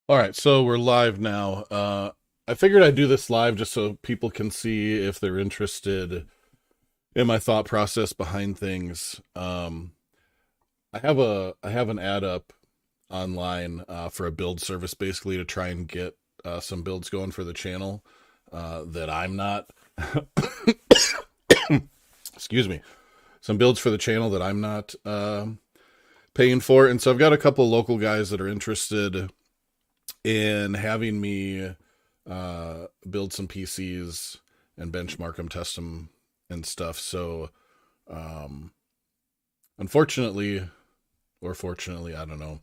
All right, so we're live now. I figured I'd do this live just so people can see if they're interested in my thought process behind things. I have an ad up online for a build service, basically to try and get some builds going for the channel that I'm not. Excuse me. Some builds for the channel that I'm not paying for, and so I've got a couple local guys that are interested in having me build some PCs and benchmark them, test them, and stuff. So, um, unfortunately, or fortunately, I don't know.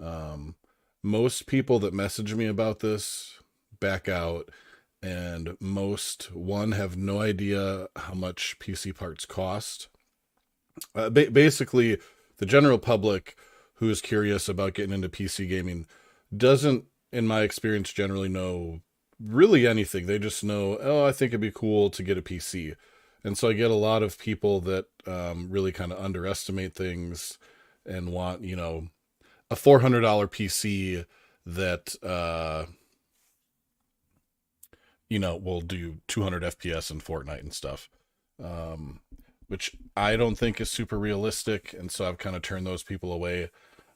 Um, Most people that message me about this back out, and most one have no idea how much PC parts cost. Basically, the general public who is curious about getting into PC gaming doesn't, in my experience, generally know really anything. They just know, oh, I think it'd be cool to get a PC. And so I get a lot of people that really kind of underestimate things and want, a $400 PC that, will do 200 FPS in Fortnite and stuff. Um, which I don't think is super realistic. And so I've kind of turned those people away.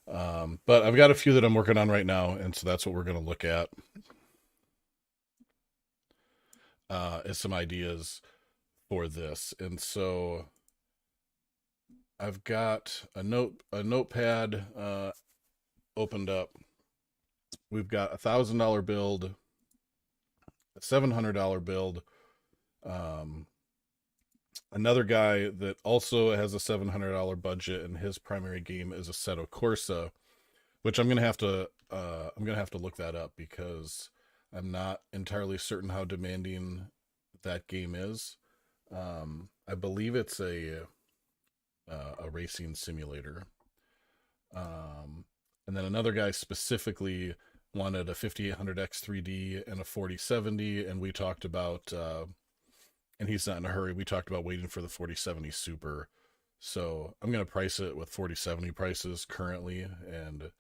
But I've got a few that I'm working on right now, and so that's what we're going to look at is some ideas for this. And so I've got a notepad opened up. We've got $1,000 build, a $700 build, um, another guy that also has a $700 budget, and his primary game is Assetto Corsa, which I'm gonna have to look that up because I'm not entirely certain how demanding that game is. I believe it's a racing simulator. Um, and then another guy specifically wanted a 5800 X3D and a 4070, and we talked about and he's not in a hurry. We talked about waiting for the 4070 Super. So I'm gonna price it with 4070 prices currently, and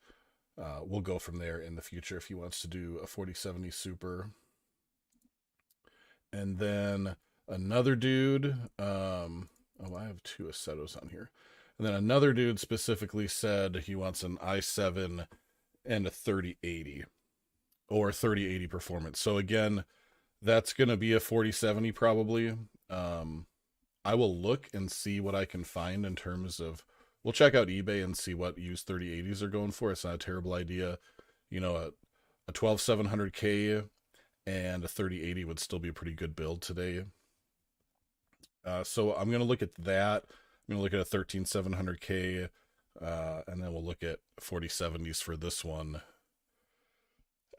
we'll go from there in the future if he wants to do a 4070 Super. And then another dude, oh, I have two Assettos on here. And then another dude specifically said he wants an i7 and a 3080 or 3080 performance. So again, that's going to be a 4070 probably. Um, I will look and see what I can find in terms of. We'll check out eBay and see what used 3080s are going for. It's not a terrible idea. A 12700K and a 3080 would still be a pretty good build today. So I'm going to look at that. I'm going to look at a 13700K, and then we'll look at 4070s for this one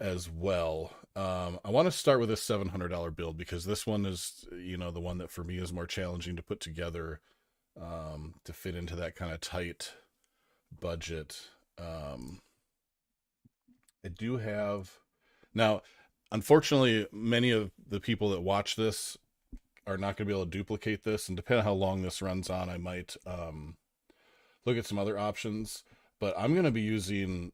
as well. I want to start with a $700 build because this one is, the one that for me is more challenging to put together, to fit into that kind of tight budget. I do have now, unfortunately, many of the people that watch this are not going to be able to duplicate this, and depending on how long this runs on, I might look at some other options. But I'm going to be using,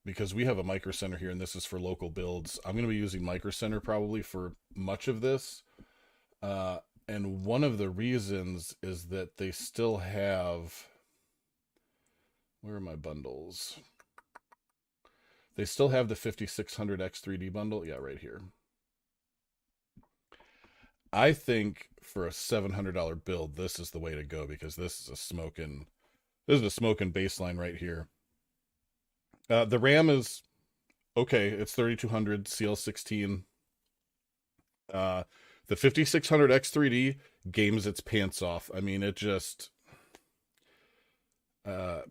because we have a Micro Center here and this is for local builds, I'm going to be using Micro Center probably for much of this. And one of the reasons is that they still have, where are my bundles? They still have the 5600 X3D bundle. Yeah, right here. I think for a $700 build, this is the way to go because this is a smoking baseline right here. The RAM is okay. It's 3200 CL16. The 5600 X3D games its pants off. I mean, it just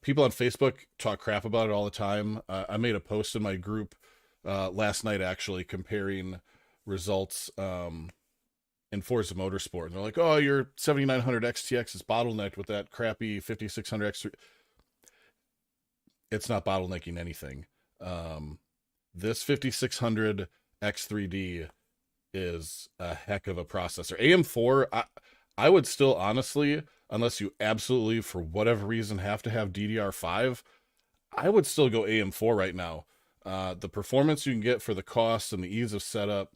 people on Facebook talk crap about it all the time. I made a post in my group last night actually comparing results in Forza Motorsport. And they're like, "Oh, your 7900 XTX is bottlenecked with that crappy 5600 X3." It's not bottlenecking anything. This 5600 X3D is a heck of a processor. AM4, I would still honestly, unless you absolutely for whatever reason have to have DDR5, I would still go AM4 right now. The performance you can get for the cost and the ease of setup,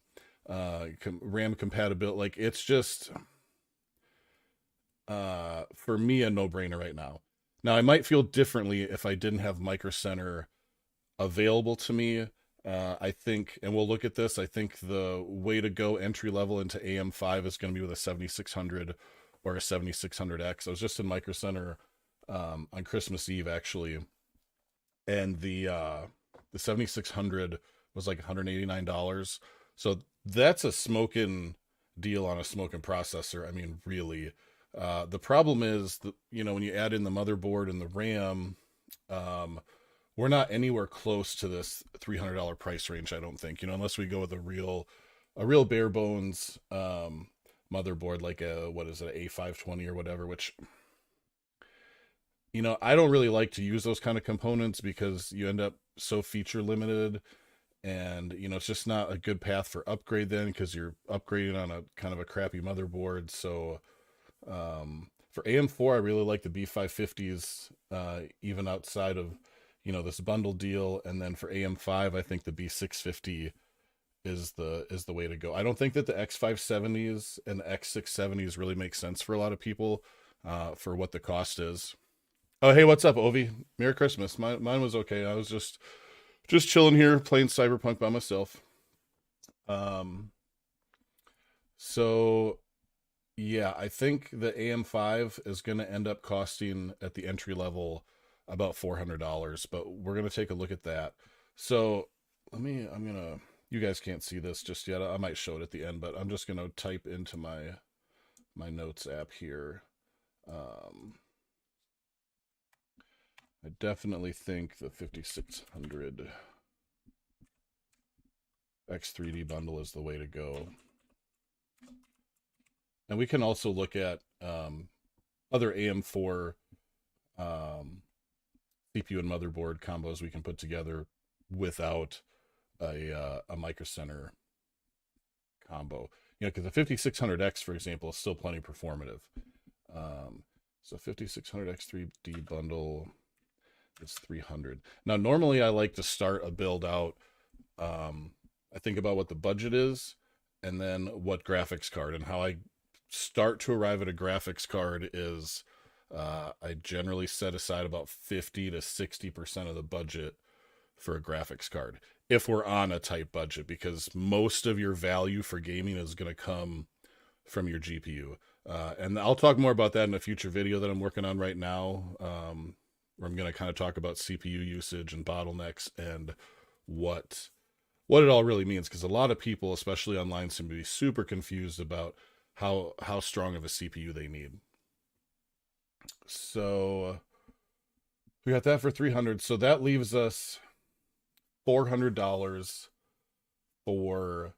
RAM compatibility, like it's just for me a no-brainer right now. Now I might feel differently if I didn't have Micro Center available to me. I think, and we'll look at this, I think the way to go entry level into AM5 is going to be with a 7600 or a 7600X. I was just in Micro Center on Christmas Eve actually, and the 7600 was like $189. So that's a smoking deal on a smoking processor. I mean, really. The problem is that, you know, when you add in the motherboard and the RAM, um, we're not anywhere close to this $300 price range, I don't think, you know, unless we go with a real bare bones motherboard, like a, what is it, A520 or whatever, which, you know, I don't really like to use those kind of components because you end up so feature limited, and you know it's just not a good path for upgrade then because you're upgrading on a kind of a crappy motherboard. So for AM4, I really like the B550s, even outside of, you know, this bundle deal. And then for AM5, I think the B650 is the way to go. I don't think that the X570s and the X670s really make sense for a lot of people for what the cost is. Oh, hey, what's up, Ovi? Merry Christmas. Mine was okay. I was just chilling here playing Cyberpunk by myself. Um, so yeah, I think the AM5 is going to end up costing at the entry level about $400, but we're going to take a look at that. So I'm going to, you guys can't see this just yet. I might show it at the end, but I'm just going to type into my notes app here. I definitely think the 5600 X3D bundle is the way to go. And we can also look at other AM4 CPU and motherboard combos we can put together without a Micro Center combo. You know, because the 5600X, for example, is still plenty performative. So 5600 X3D bundle is 300. Now, normally I like to start a build out. I think about what the budget is and then what graphics card, and how I start to arrive at a graphics card is I generally set aside about 50 to 60% of the budget for a graphics card if we're on a tight budget, because most of your value for gaming is going to come from your GPU. And I'll talk more about that in a future video that I'm working on right now, where I'm going to kind of talk about CPU usage and bottlenecks and what it all really means, because a lot of people, especially online, seem to be super confused about how strong of a CPU they need. So we got that for 300. So that leaves us $400 for,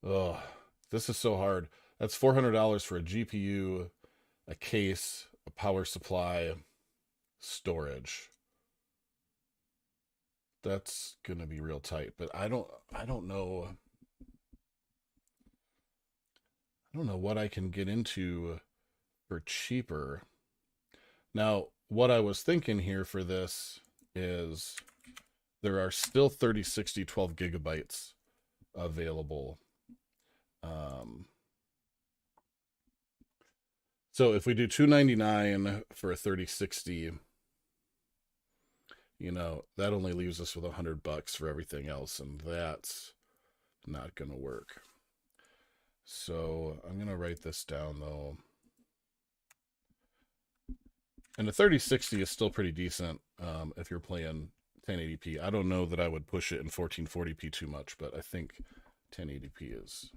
oh, this is so hard. That's $400 for a GPU, a case, a power supply, storage. That's gonna be real tight, but I don't know. I don't know what I can get into for cheaper. Now, what I was thinking here for this is there are still 3060 12 gigabytes available. So if we do $299 for a 3060, you know, that only leaves us with $100 for everything else, and that's not gonna work. So I'm gonna write this down though. And the 3060 is still pretty decent if you're playing 1080p. I don't know that I would push it in 1440p too much, but I think 1080p is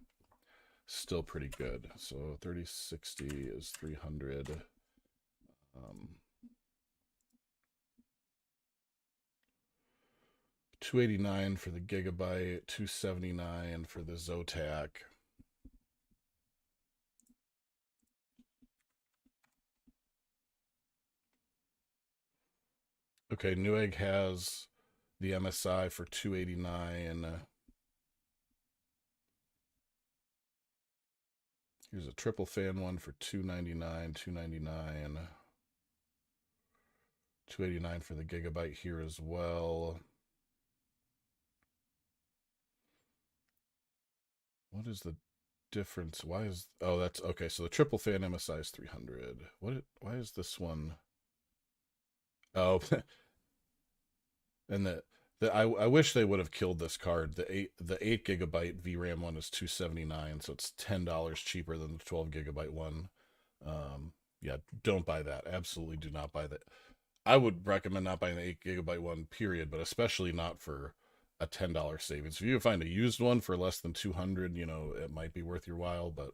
still pretty good. So 3060 is 300. 289 for the gigabyte, 279 for the Zotac. Okay, Newegg has the MSI for 289. Here's a triple fan one for 299, 289 for the gigabyte here as well. What is the difference? Why is oh that's okay? So the triple fan MSI is 300. Why is this one? Oh, and I wish they would have killed this card. The 8 gigabyte VRAM one is 279, so it's $10 cheaper than the 12 gigabyte one. Yeah, don't buy that. Absolutely do not buy that. I would recommend not buying the 8 gigabyte one, period, but especially not for a $10 savings. If you can find a used one for less than 200, it might be worth your while, but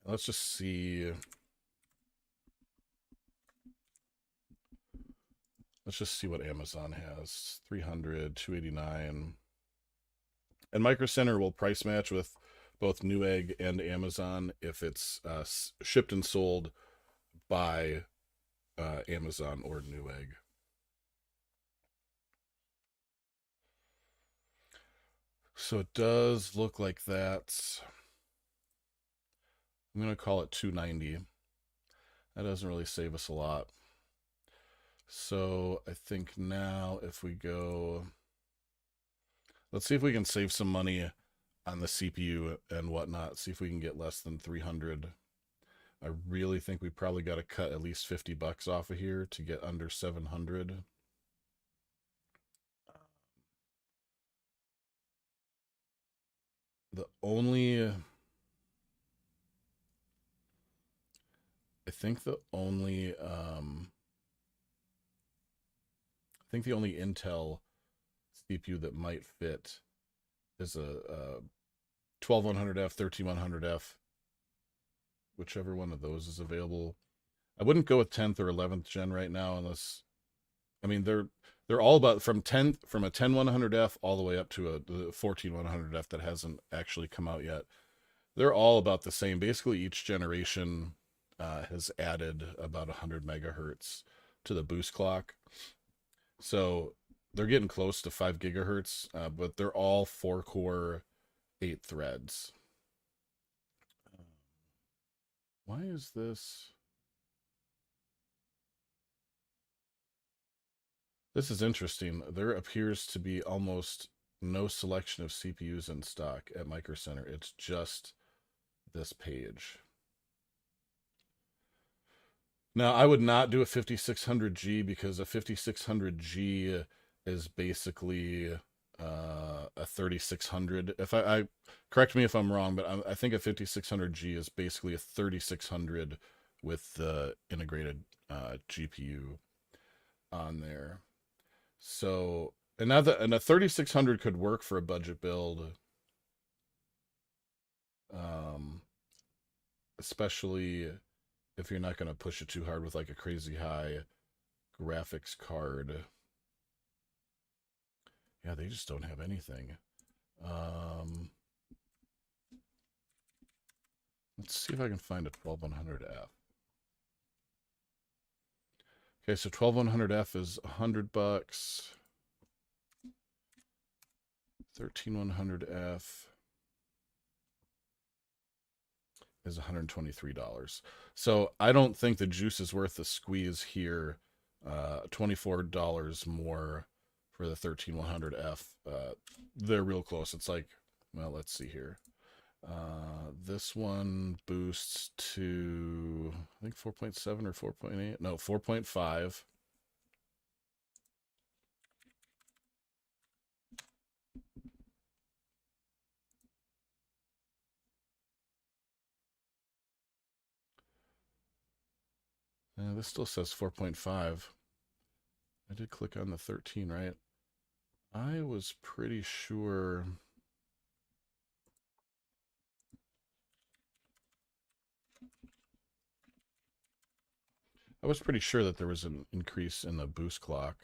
let's just see. Let's just see what Amazon has. 300, 289. And Micro Center will price match with both Newegg and Amazon if it's shipped and sold by Amazon or Newegg. So it does look like that. I'm going to call it 290. That doesn't really save us a lot. So I think now if we go, let's see if we can save some money on the CPU and whatnot. See if we can get less than 300. I really think we probably got to cut at least $50 off of here to get under 700. The only, I think the only, I think the only Intel CPU that might fit is a 12100F, 13100F, whichever one of those is available. I wouldn't go with 10th or 11th gen right now unless, I mean, they're all about from a 10100F all the way up to the 14100F that hasn't actually come out yet. They're all about the same. Basically, each generation has added about 100 megahertz to the boost clock. So they're getting close to 5 gigahertz, but they're all 4-core, 8 threads. Why is this? This is interesting. There appears to be almost no selection of CPUs in stock at Micro Center. It's just this page. Now, I would not do a 5600G because a 5600G is basically a 3600. If I correct me if I'm wrong, but I think a 5600G is basically a 3600 with the integrated GPU on there. So, and a 3600 could work for a budget build, um, especially if you're not going to push it too hard with like a crazy high graphics card. Yeah, they just don't have anything. Let's see if I can find a 12100F. Okay, so 12100F is $100. 13100F is $123. So I don't think the juice is worth the squeeze here. $24 more for the 13100F. They're real close. It's like, well, let's see here. This one boosts to, I think 4.7 or 4.8. No, 4.5. This still says 4.5. I did click on the 13, right? I was pretty sure. I was pretty sure that there was an increase in the boost clock.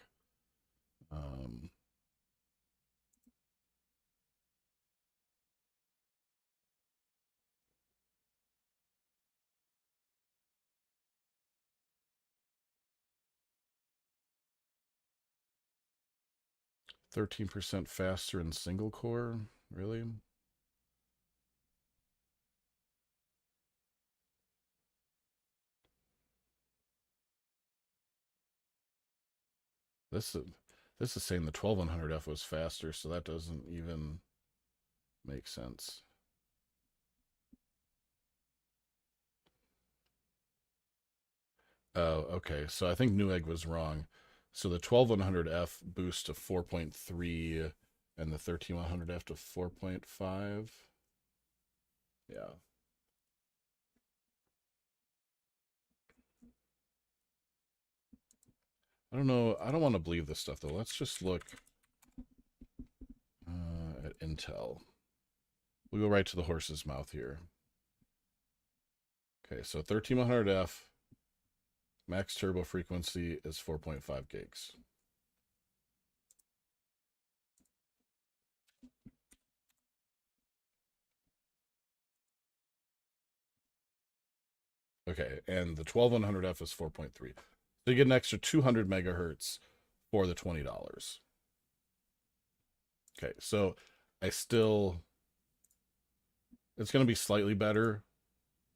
13% faster in single core? Really? This This is saying the 1200F was faster, so that doesn't even make sense. Oh, okay. So I think Newegg was wrong. So the 12100F boosts to 4.3 and the 13100F to 4.5. Yeah. I don't know. I don't want to believe this stuff, though. Let's just look at Intel. We go right to the horse's mouth here. Okay, so 13100F max turbo frequency is 4.5 gigs. Okay, and the 12100F is 4.3. So you get an extra 200 megahertz for the $20. Okay, so I still, it's going to be slightly better.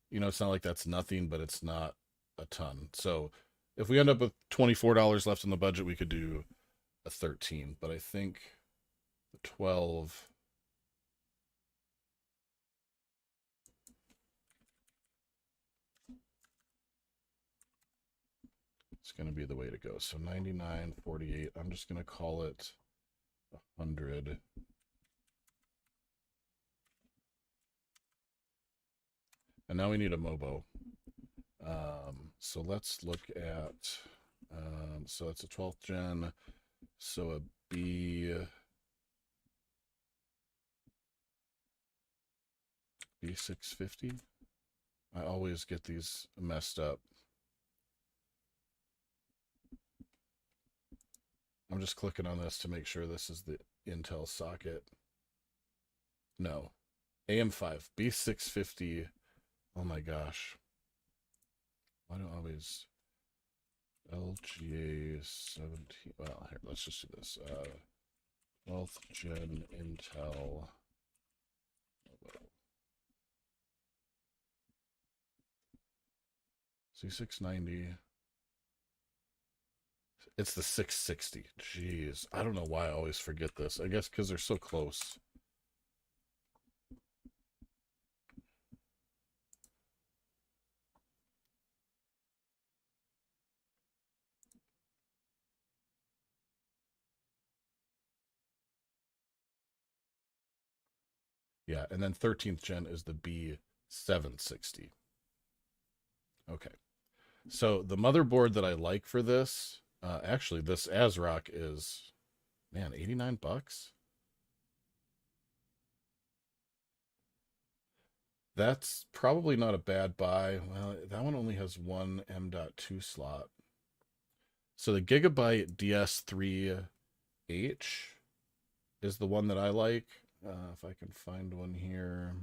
You know, it's not like that's nothing, but it's not a ton. So if we end up with $24 left in the budget, we could do a 13. But I think the 12. It's going to be the way to go. So 99.48. I'm just going to call it 100. And now we need a MOBO. So let's look at, so it's a 12th gen. So a B650. I always get these messed up. I'm just clicking on this to make sure this is the Intel socket. No. AM5, B650. Oh my gosh. Why do I always... LGA 17. Well, here, let's just do this. 12th gen Intel. C690. It's the 660. Jeez. I don't know why I always forget this. I guess because they're so close. Yeah, and then 13th gen is the B760. Okay. So the motherboard that I like for this, actually, this ASRock is, man, 89 bucks. That's probably not a bad buy. Well, that one only has one M.2 slot. So the Gigabyte DS3H is the one that I like. If I can find one here.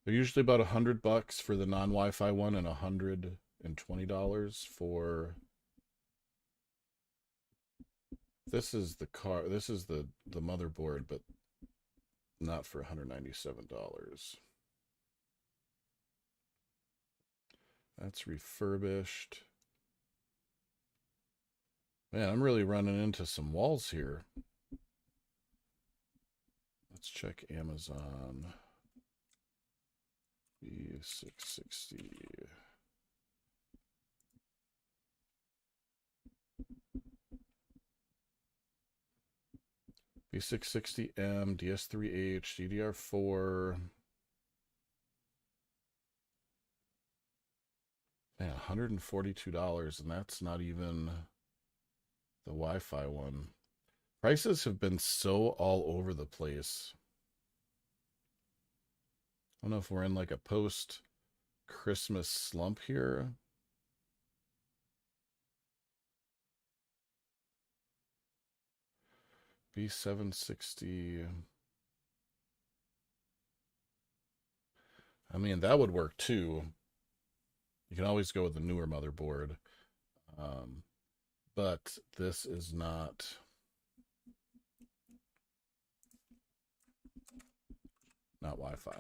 They're usually about $100 for the non-Wi-Fi one and $120 for. This is the car. This is the motherboard, but not for $197. That's refurbished. Man, I'm really running into some walls here. Let's check Amazon. B660. B660M, DS3H, DDR4. Man, $142, and that's not even the Wi-Fi one. Prices have been so all over the place. I don't know if we're in like a post-Christmas slump here. B760. I mean, that would work too. You can always go with the newer motherboard. But this is not. not Wi-Fi.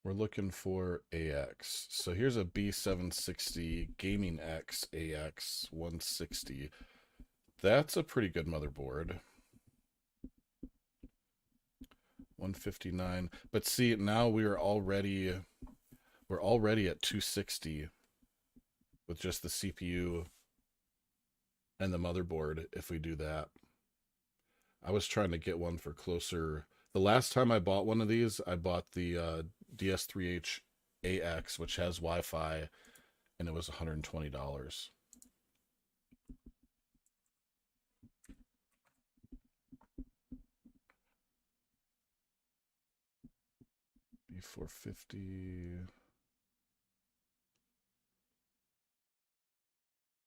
We're looking for AX. So here's a B760 Gaming X AX 160. That's a pretty good motherboard. 159. But see, now we're already at 260 with just the CPU and the motherboard if we do that. I was trying to get one for closer. The last time I bought one of these, I bought the DS3H AX, which has Wi-Fi, and it was $120. B450,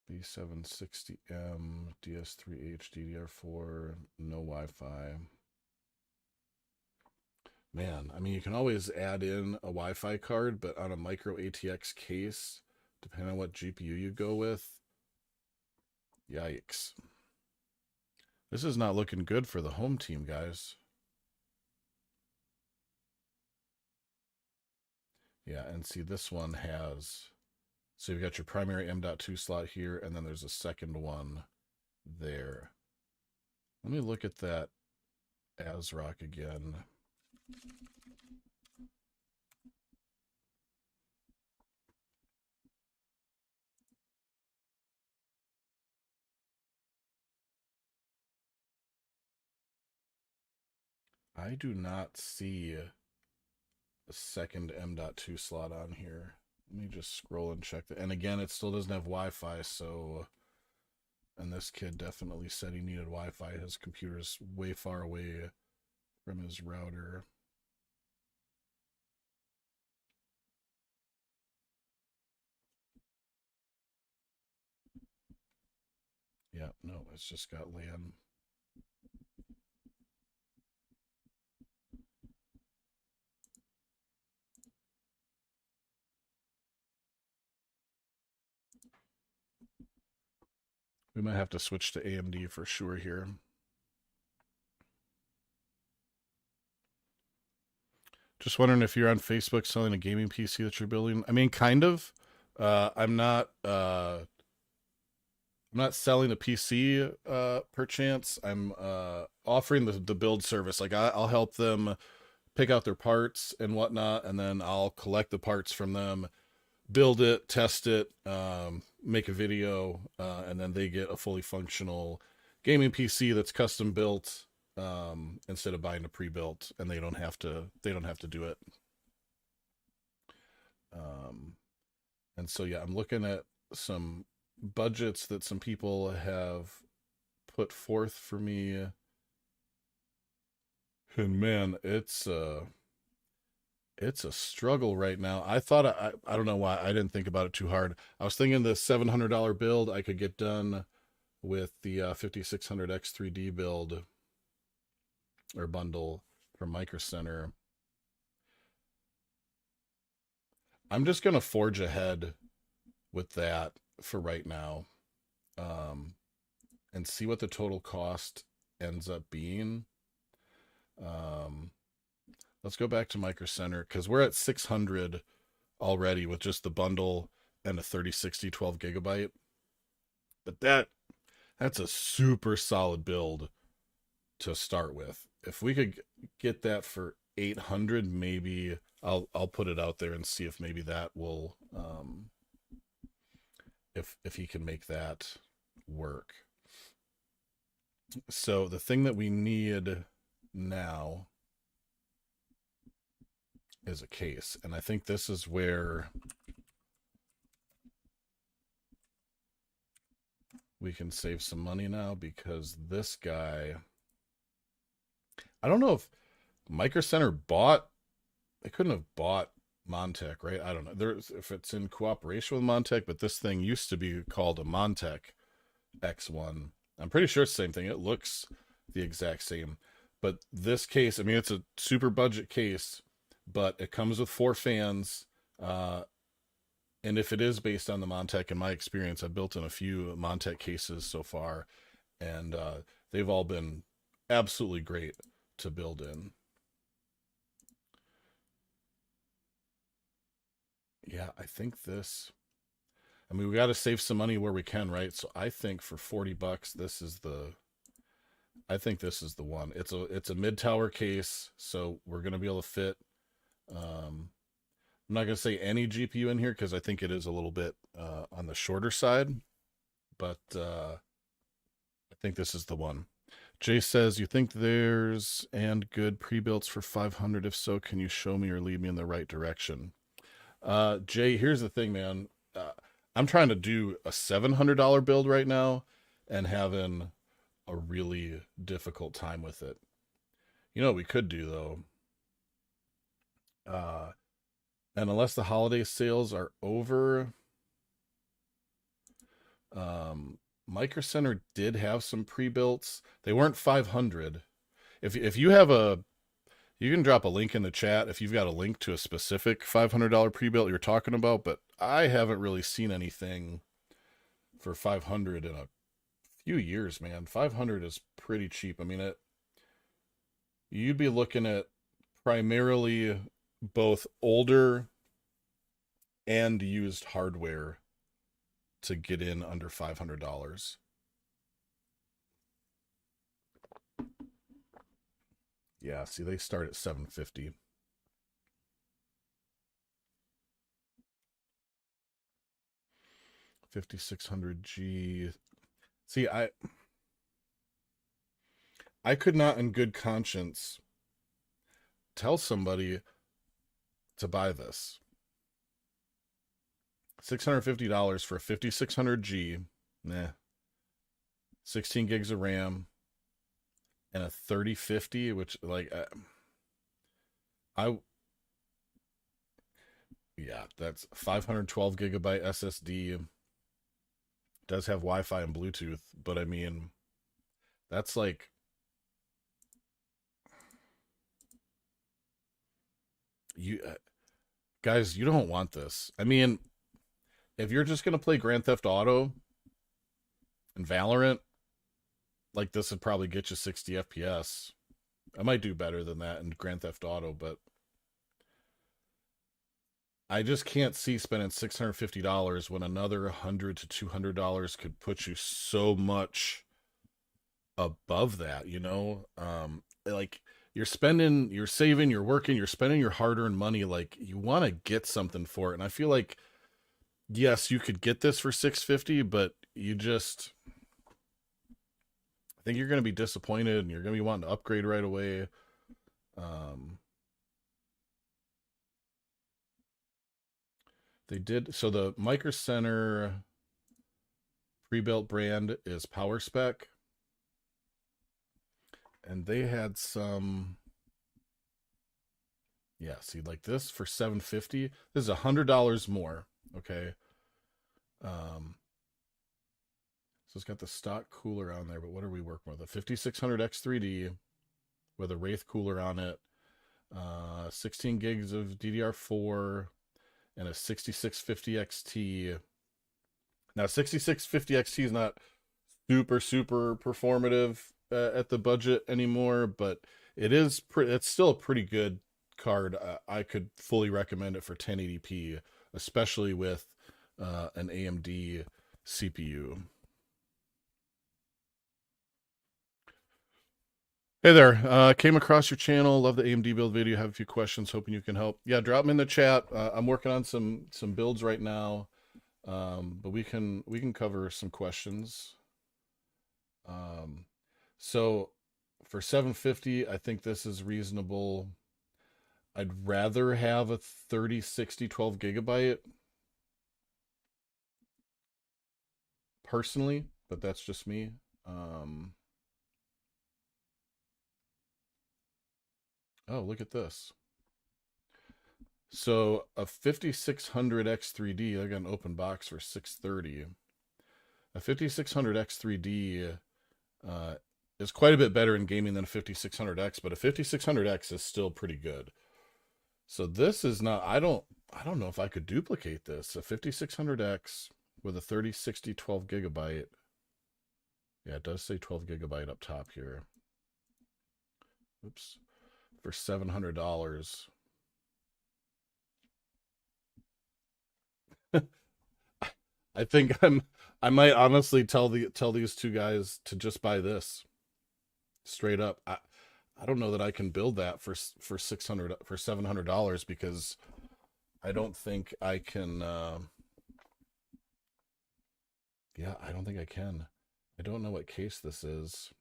B760M, DS3H, DDR4, no Wi-Fi. Man, I mean, you can always add in a Wi-Fi card, but on a micro ATX case, depending on what GPU you go with, yikes. This is not looking good for the home team, guys. Yeah, and see, this one has... So you've got your primary M.2 slot here, and then there's a second one there. Let me look at that ASRock again. I do not see a second M.2 slot on here. Let me just scroll and check that. And again, it still doesn't have Wi-Fi, so... And this kid definitely said he needed Wi-Fi. His computer's way far away from his router. Yeah, no, it's just got LAN. We might have to switch to AMD for sure here. Just wondering if you're on Facebook selling a gaming PC that you're building. I mean, kind of. I'm not selling a PC perchance. I'm offering the build service. Like I'll help them pick out their parts and whatnot, and then I'll collect the parts from them, build it, test it, make a video, and then they get a fully functional gaming PC that's custom built, instead of buying a pre-built, and they don't have to do it. And so yeah, I'm looking at some budgets that some people have put forth for me, and man, it's a struggle right now. I thought I don't know why I didn't think about it too hard. I was thinking the $700 build I could get done with the 5600 X3D build or bundle from Micro Center. I'm just gonna forge ahead with that for right now, and see what the total cost ends up being. Let's go back to Micro Center because we're at 600 already with just the bundle and a 3060 12 gigabyte. But that's a super solid build to start with. If we could get that for 800, maybe I'll put it out there and see if maybe that will if he can make that work. So the thing that we need now is a case, and I think this is where we can save some money now, because this guy, I don't know if Micro Center bought, they couldn't have bought Montech, right? I don't know if it's in cooperation with Montech, but this thing used to be called a Montech X1. I'm pretty sure it's the same thing. It looks the exact same. But this case, I mean, it's a super budget case, but it comes with 4 fans. Uh, and if it is based on the Montech, in my experience, I've built in a few Montech cases so far, and they've all been absolutely great to build in. Yeah, I think this. I mean, we got to save some money where we can, right? So I think for $40, this is the. I think this is the one. It's a mid tower case, so we're gonna be able to fit. I'm not gonna say any GPU in here because I think it is a little bit on the shorter side, but I think this is the one. Jay says, you think there's and good pre-builts for 500? If so, can you show me or lead me in the right direction? Jay, here's the thing, man. I'm trying to do a $700 build right now and having a really difficult time with it. You know what we could do though? And unless the holiday sales are over, Micro Center did have some pre-builts. They weren't 500. If you have you can drop a link in the chat if you've got a link to a specific $500 pre-built you're talking about, but I haven't really seen anything for 500 in a few years, man. 500 is pretty cheap. I mean, you'd be looking at primarily both older and used hardware to get in under $500. Yeah, see, they start at 750. $5,600G. See, I could not in good conscience tell somebody to buy this. $650 for a 5600G. Nah. 16 gigs of RAM and a 3050, which like yeah, that's 512 gigabyte SSD. Does have Wi-Fi and Bluetooth, but I mean, that's like you guys, you don't want this. I mean, if you're just gonna play Grand Theft Auto and Valorant, like this would probably get you 60 FPS. I might do better than that in Grand Theft Auto, but I just can't see spending $650 when another $100 to $200 could put you so much above that, you know? Like you're spending, you're saving, you're working, you're spending your hard-earned money. Like you want to get something for it. And I feel like, yes, you could get this for 650, but you just, I think you're going to be disappointed and you're going to be wanting to upgrade right away. They did, so the Micro Center pre-built brand is PowerSpec. And they had some, yeah, see, like this for 750. This is $100 more, okay? So it's got the stock cooler on there, but what are we working with? A 5600 X3D with a Wraith cooler on it, 16 gigs of DDR4, and a 6650 XT. Now, 6650 XT is not super performative at the budget anymore, but it's still a pretty good card. I could fully recommend it for 1080p, especially with an AMD CPU. Hey there, came across your channel, love the AMD build video, have a few questions, hoping you can help. Yeah, drop them in the chat. I'm working on some builds right now, but we can cover some questions. So for 750, I think this is reasonable. I'd rather have a 3060 12 gigabyte personally, but that's just me. Oh, look at this. So a 5600 X3D, I got an open box for 630. A 5600 X3D is quite a bit better in gaming than a 5600X, but a 5600X is still pretty good. So this is not, I don't know if I could duplicate this. A 5600X with a 3060 12 gigabyte. Yeah, it does say 12 gigabyte up top here. Oops. For $700. I think I might honestly tell these two guys to just buy this straight up. I don't know that I can build that for 600 for $700 because I don't think I can yeah, I don't think I can. I don't know what case this is.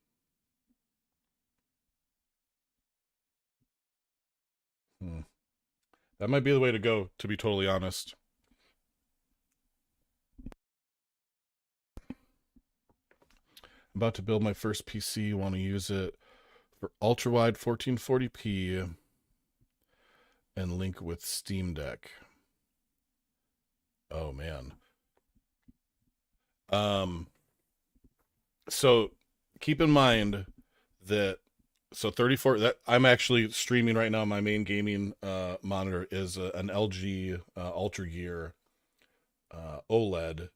That might be the way to go, to be totally honest. I'm about to build my first PC. Want to use it for ultra wide 1440p and link with Steam Deck. Oh man. So keep in mind that 34 that I'm actually streaming right now. My main gaming monitor is an LG Ultra Gear OLED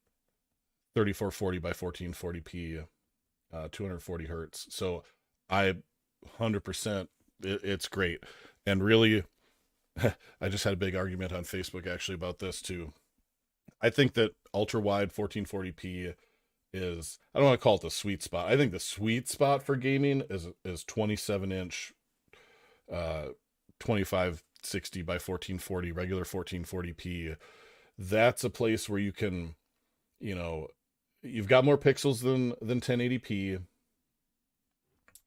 3440 by 1440p 240 hertz. So I 100% it's great. And really I just had a big argument on Facebook actually about this too. I think that ultra wide 1440p is, I don't want to call it the sweet spot. I think the sweet spot for gaming is 27 inch 2560 by 1440 regular 1440p. That's a place where you can, you know, you've got more pixels than 1080p,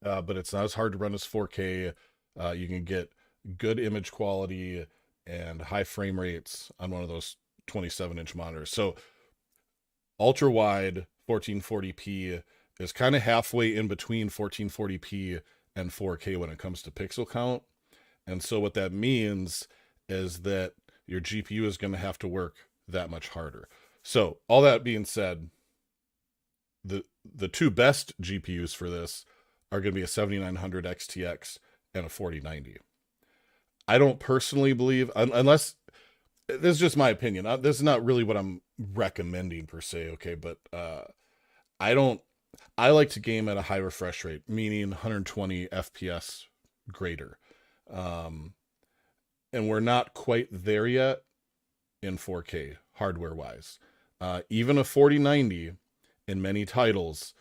but it's not as hard to run as 4K. You can get good image quality and high frame rates on one of those 27-inch monitors. So ultra wide 1440p is kind of halfway in between 1440p and 4K when it comes to pixel count. And so what that means is that your GPU is going to have to work that much harder. So all that being said, the two best GPUs for this are going to be a 7900 XTX and a 4090. I don't personally believe, unless, this is just my opinion. This is not really what I'm recommending per se, okay? But I like to game at a high refresh rate, meaning 120 FPS greater. And we're not quite there yet in 4K hardware wise. Even a 4090 in many titles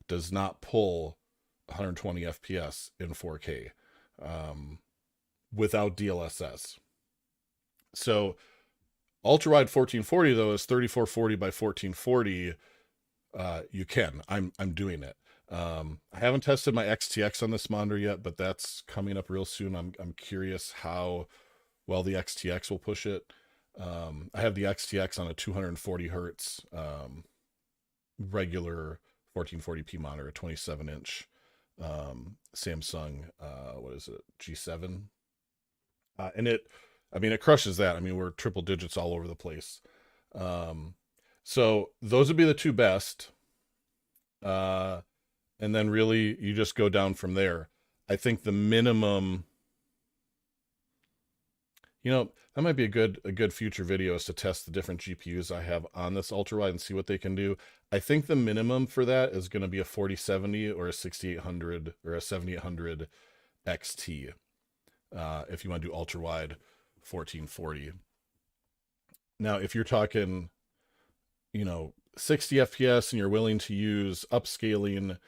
does not pull 120 FPS in 4K without DLSS. So ultra wide 1440 though is 3440 by 1440. You can. I'm doing it. I haven't tested my XTX on this monitor yet, but that's coming up real soon. I'm curious how well the XTX will push it. I have the XTX on a 240 hertz regular 1440p monitor, a 27-inch Samsung what is it, G7, and it crushes that. I mean, we're triple digits all over the place. So those would be the two best. And then really you just go down from there. I think the minimum, that might be a good future video is to test the different GPUs I have on this ultrawide and see what they can do. I think the minimum for that is going to be a 4070 or a 6800 or a 7800 XT. If you want to do ultrawide 1440. Now, if you're talking, 60 FPS and you're willing to use upscaling,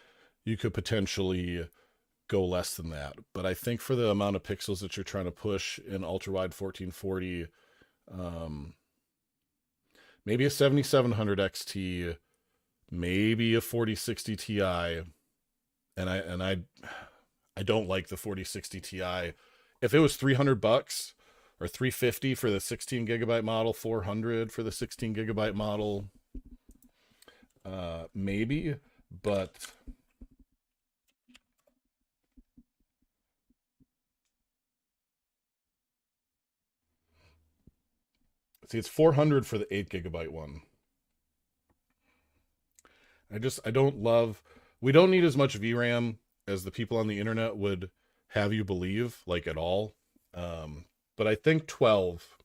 you could potentially go less than that. But I think for the amount of pixels that you're trying to push in ultra wide 1440, maybe a 7700 XT, maybe a 4060 Ti, and I don't like the 4060 Ti. If it was $300 or $350 for the 16 gigabyte model, $400 for the 16 gigabyte model, maybe, but see, it's $400 for the 8 gigabyte one. I don't love, we don't need as much VRAM as the people on the internet would have you believe, like at all. But I think 12.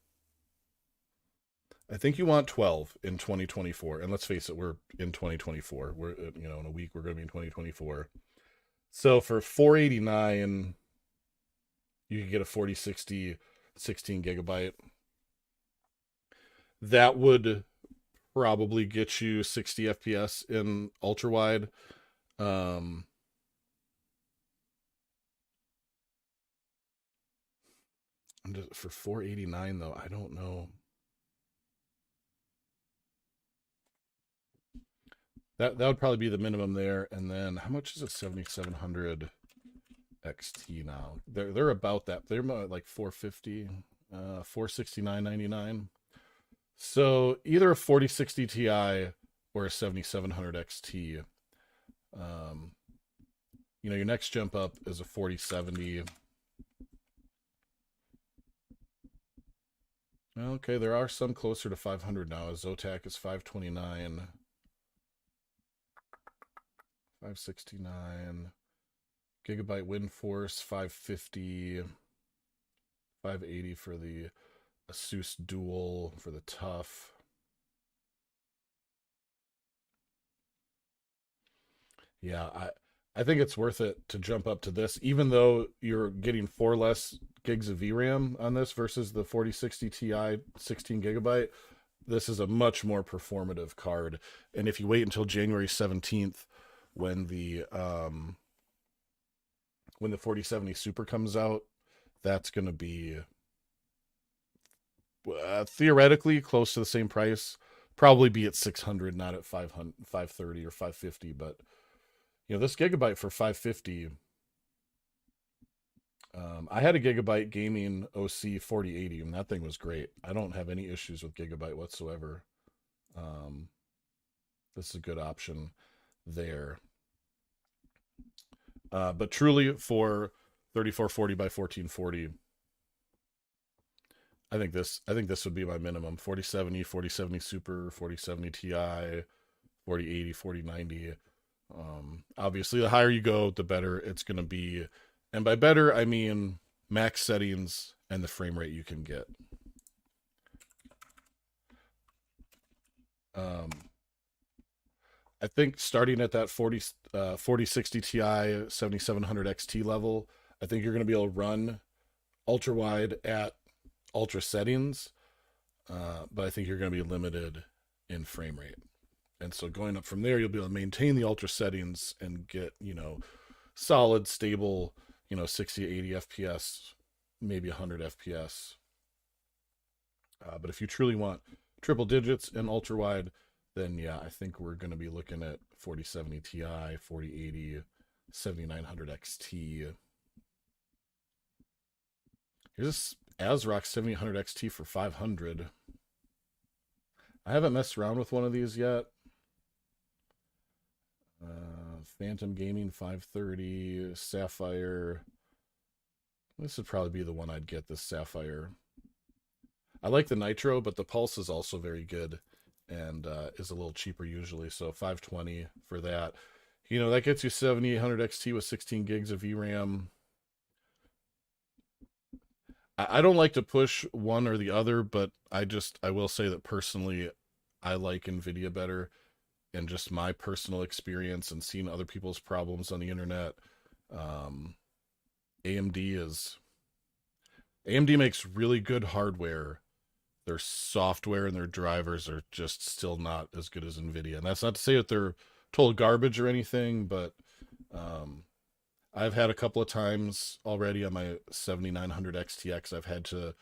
I think you want 12 in 2024. And let's face it, we're in 2024. We're in a week we're going to be in 2024. So for 489, you could get a 4060 16 gigabyte. That would probably get you 60 FPS in ultra wide. Um, for 489 though, I don't know. That would probably be the minimum there. And then how much is a 7700 XT now? They're about that. They're like 450, 469.99. So either a 4060 Ti or a 7700 XT. Your next jump up is a 4070. Okay, there are some closer to 500 now. A Zotac is 529. 569. Gigabyte WindForce 550. 580 for the Asus Dual for the Tough. Yeah, I think it's worth it to jump up to this, even though you're getting 4 less gigs of VRAM on this versus the 4060 Ti 16 gigabyte. This is a much more performative card. And if you wait until January 17th, when the 4070 Super comes out, that's going to be theoretically close to the same price. Probably be at 600, not at 500, 530 or 550. But this Gigabyte for 550. I had a Gigabyte Gaming OC 4080, and that thing was great. I don't have any issues with Gigabyte whatsoever. This is a good option there. But truly, for 3440 by 1440, I think this would be my minimum. 4070, 4070 Super, 4070 Ti, 4080, 4090. Obviously, the higher you go, the better it's going to be. And by better, I mean max settings and the frame rate you can get. I think starting at that 4060 Ti 7700 XT level, I think you're going to be able to run ultra wide at ultra settings, but I think you're going to be limited in frame rate. And so going up from there, you'll be able to maintain the ultra settings and get, solid, stable, 60, 80 FPS, maybe 100 FPS. But if you truly want triple digits in ultra wide, then yeah, I think we're going to be looking at 4070 Ti, 4080, 7900 XT. Here's this ASRock 7800 XT for 500. I haven't messed around with one of these yet. Phantom Gaming 530, Sapphire. This would probably be the one I'd get, this Sapphire. I like the Nitro, but the Pulse is also very good and is a little cheaper usually. So 520 for that. That gets you 7800 XT with 16 gigs of VRAM. I don't like to push one or the other, but I will say that personally, I like NVIDIA better. And just my personal experience and seeing other people's problems on the internet, AMD makes really good hardware. Their software and their drivers are just still not as good as NVIDIA. And that's not to say that they're total garbage or anything, but I've had a couple of times already on my 7900 XTX, I've had to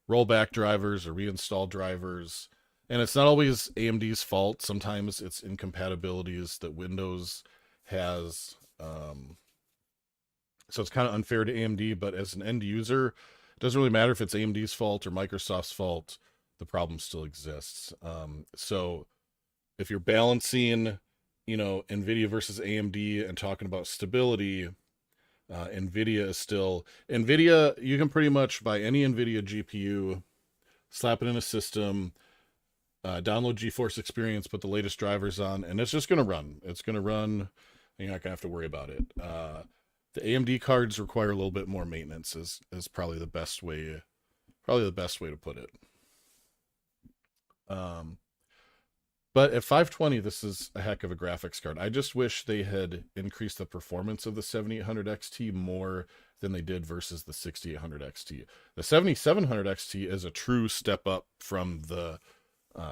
roll back drivers or reinstall drivers. And it's not always AMD's fault. Sometimes it's incompatibilities that Windows has. So it's kind of unfair to AMD, but as an end user, it doesn't really matter if it's AMD's fault or Microsoft's fault. The problem still exists. So if you're balancing, NVIDIA versus AMD and talking about stability, NVIDIA is still... NVIDIA, you can pretty much buy any NVIDIA GPU, slap it in a system, download GeForce Experience, put the latest drivers on, and it's just going to run. It's going to run. You're not going to have to worry about it. The AMD cards require a little bit more maintenance is probably the best way to put it. Um, but at 520, this is a heck of a graphics card. I just wish they had increased the performance of the 7800 XT more than they did versus the 6800 XT. The 7700 XT is a true step up from the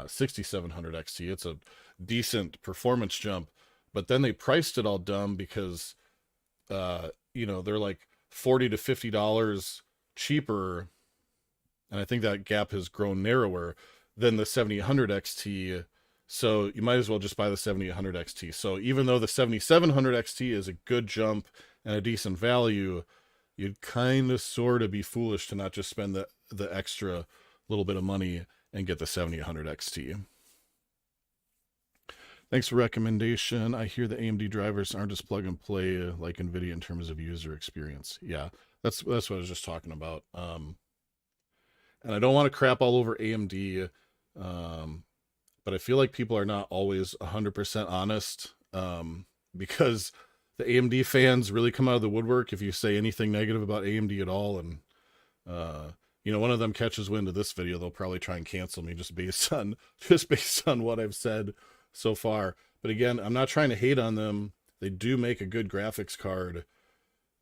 6700 XT. It's a decent performance jump, but then they priced it all dumb because they're like $40 to $50 cheaper, and I think that gap has grown narrower than the 7800 XT. So you might as well just buy the 7800 XT. So even though the 7700 XT is a good jump and a decent value, you'd kind of sort of be foolish to not just spend the extra little bit of money and get the 7800 XT. Thanks for recommendation. I hear the AMD drivers aren't as plug and play like NVIDIA in terms of user experience. Yeah, that's what I was just talking about. And I don't want to crap all over AMD, but I feel like people are not always 100% honest, because the AMD fans really come out of the woodwork if you say anything negative about AMD at all. And, one of them catches wind of this video, they'll probably try and cancel me just based on what I've said so far. But again, I'm not trying to hate on them. They do make a good graphics card.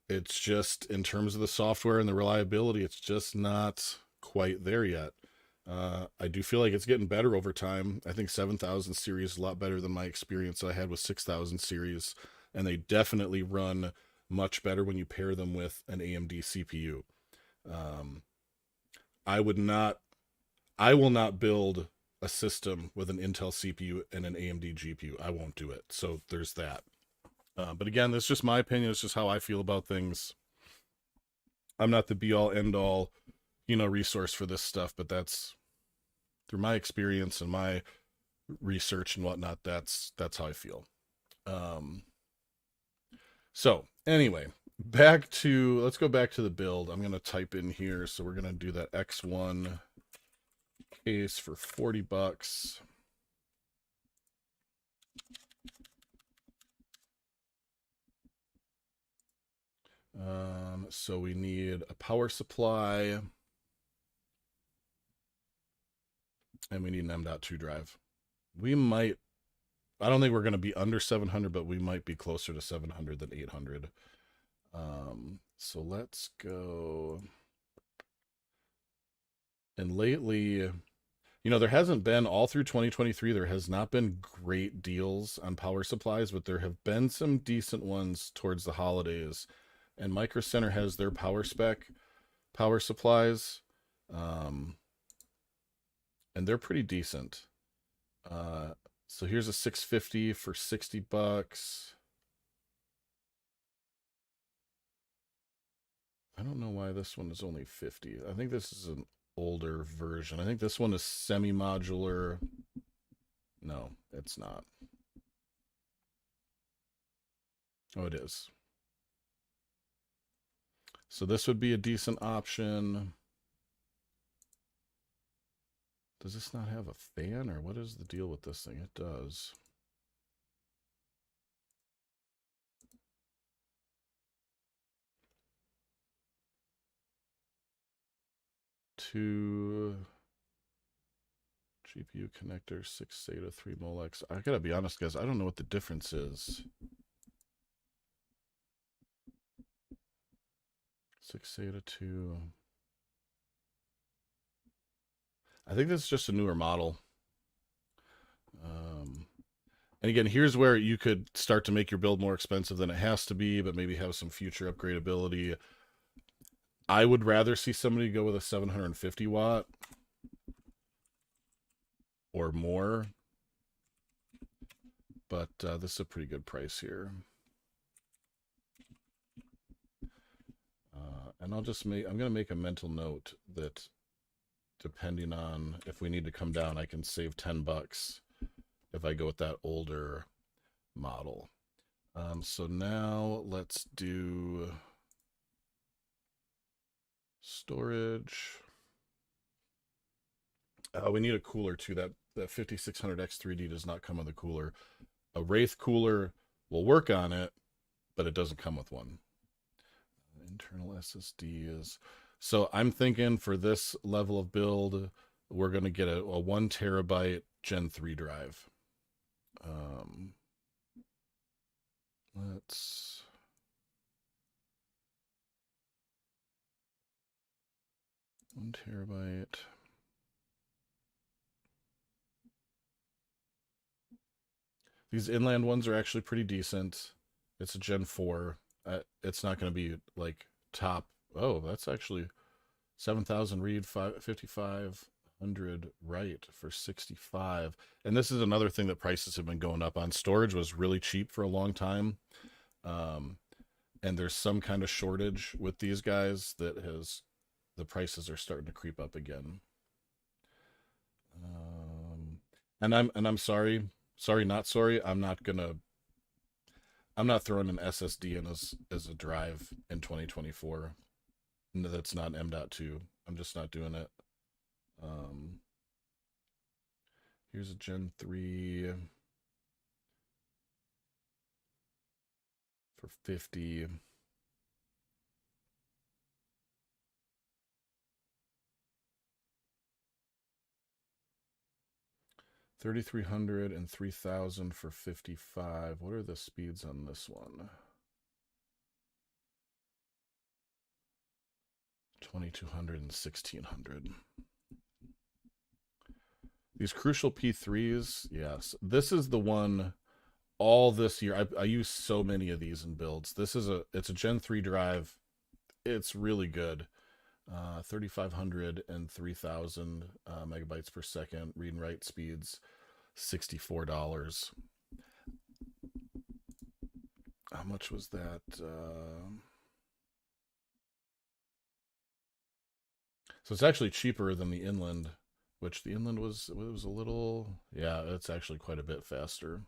It's just in terms of the software and the reliability, it's just not quite there yet. I do feel like it's getting better over time. I think 7000 series is a lot better than my experience I had with 6000 series, and they definitely run much better when you pair them with an AMD CPU. I will not build a system with an Intel CPU and an AMD GPU. I won't do it. So there's that. But again, that's just my opinion. It's just how I feel about things. I'm not the be all end all, resource for this stuff, but that's through my experience and my research and whatnot. That's how I feel. So anyway, let's go back to the build. I'm going to type in here. So we're going to do that X1 case for $40. So we need a power supply, and we need an M.2 drive. I don't think we're going to be under 700, but we might be closer to 700 than 800. So let's go. And lately, there hasn't been, all through 2023, there has not been great deals on power supplies, but there have been some decent ones towards the holidays. And Micro Center has their power spec power supplies, and they're pretty decent. So here's a 650 for $60. I don't know why this one is only 50. I think this is an older version. I think this one is semi-modular. No, it's not. Oh, it is. So this would be a decent option. Does this not have a fan, or what is the deal with this thing? It does. Two GPU connector, 6 SATA, 3 Molex. I gotta be honest, guys, I don't know what the difference is. 6 SATA 2. I think this is just a newer model. And again, here's where you could start to make your build more expensive than it has to be, but maybe have some future upgradability. I would rather see somebody go with a 750 watt or more, but this is a pretty good price here. And I'm going to make a mental note that depending on if we need to come down, I can save $10 if I go with that older model. So now let's do storage. We need a cooler too. That 5600X3D does not come with a cooler. A Wraith cooler will work on it, but it doesn't come with one. internal SSD is. So I'm thinking for this level of build, we're going to get a 1 terabyte Gen 3 drive. Let's. One terabyte. These inland ones are actually pretty decent. It's a Gen 4. It's not going to be like top. Oh, that's actually 7,000 read, 5,500 write for 65. And this is another thing that prices have been going up on. Storage was really cheap for a long time. And there's some kind of shortage with these guys that has the prices are starting to creep up again. And I'm sorry, not sorry. I'm not throwing an SSD in as a drive in 2024. No, that's not M.2. I'm just not doing it. Here's a Gen 3 for 50. $3,300 and $3,000 for 55. What are the speeds on this one? 2,200 and 1,600. These Crucial P3s, yes. This is the one all this year. I use so many of these in builds. It's a Gen 3 drive. It's really good. 3,500 and 3,000 megabytes per second. Read and write speeds, $64. How much was that? So it's actually cheaper than the Inland, which the Inland was a little. Yeah, it's actually quite a bit faster.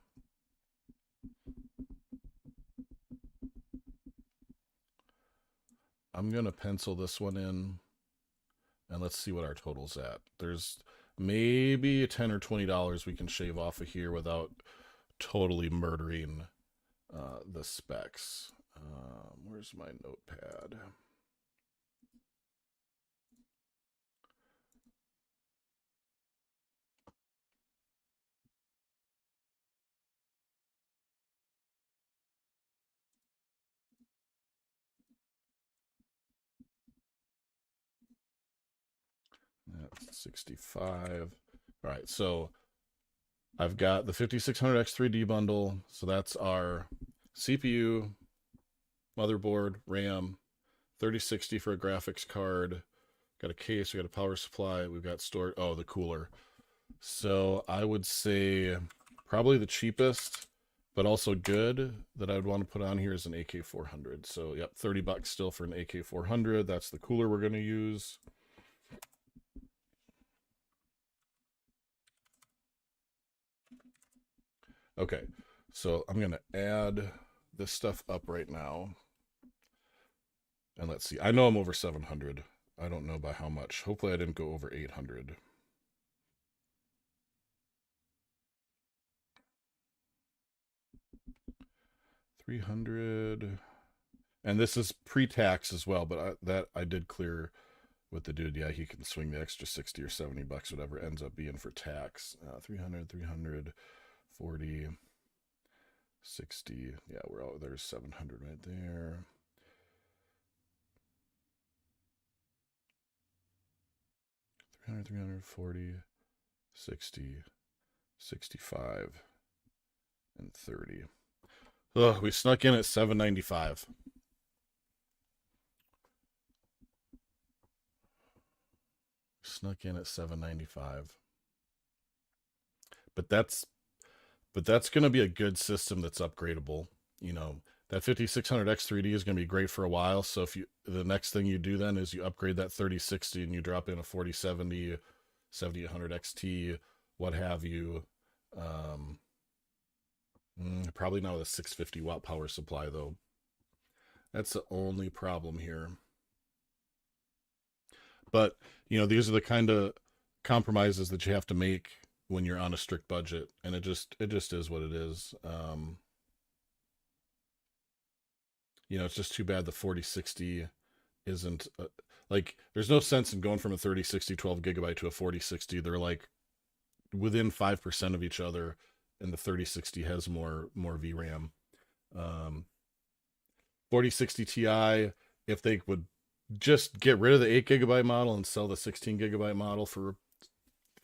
I'm going to pencil this one in, and let's see what our total's at. There's maybe $10 or $20 we can shave off of here without totally murdering the specs. Where's my notepad? That's 65. All right, so I've got the 5600X3D bundle. So that's our CPU, motherboard, RAM, 3060 for a graphics card. Got a case, we got a power supply, we've got storage. Oh, the cooler. So I would say probably the cheapest, but also good that I would want to put on here is an AK400. So yep, $30 still for an AK400. That's the cooler we're going to use. Okay, so I'm going to add this stuff up right now. And let's see. I know I'm over 700. I don't know by how much. Hopefully I didn't go over 800. $300. And this is pre-tax as well, but I did clear with the dude. Yeah, he can swing the extra 60 or 70 bucks, whatever it ends up being for tax. 300, 340, 60. Yeah, there's 700 right there. $300, 340, 60, 65, and 30. Ugh, we snuck in at 795. Snuck in at 795. But that's going to be a good system that's upgradable. You know, that 5600X3D is going to be great for a while. So if the next thing you do then is you upgrade that 3060 and you drop in a 4070, 7800 XT, what have you. Probably not with a 650 watt power supply though. That's the only problem here. But these are the kind of compromises that you have to make when you're on a strict budget, and it just is what it is. It's just too bad the 4060 isn't like, there's no sense in going from a 3060 12 GB to a 4060. They're like within 5% of each other, and the 3060 has more VRAM. Um, 4060 Ti, if they would just get rid of the 8 GB model and sell the 16 GB model for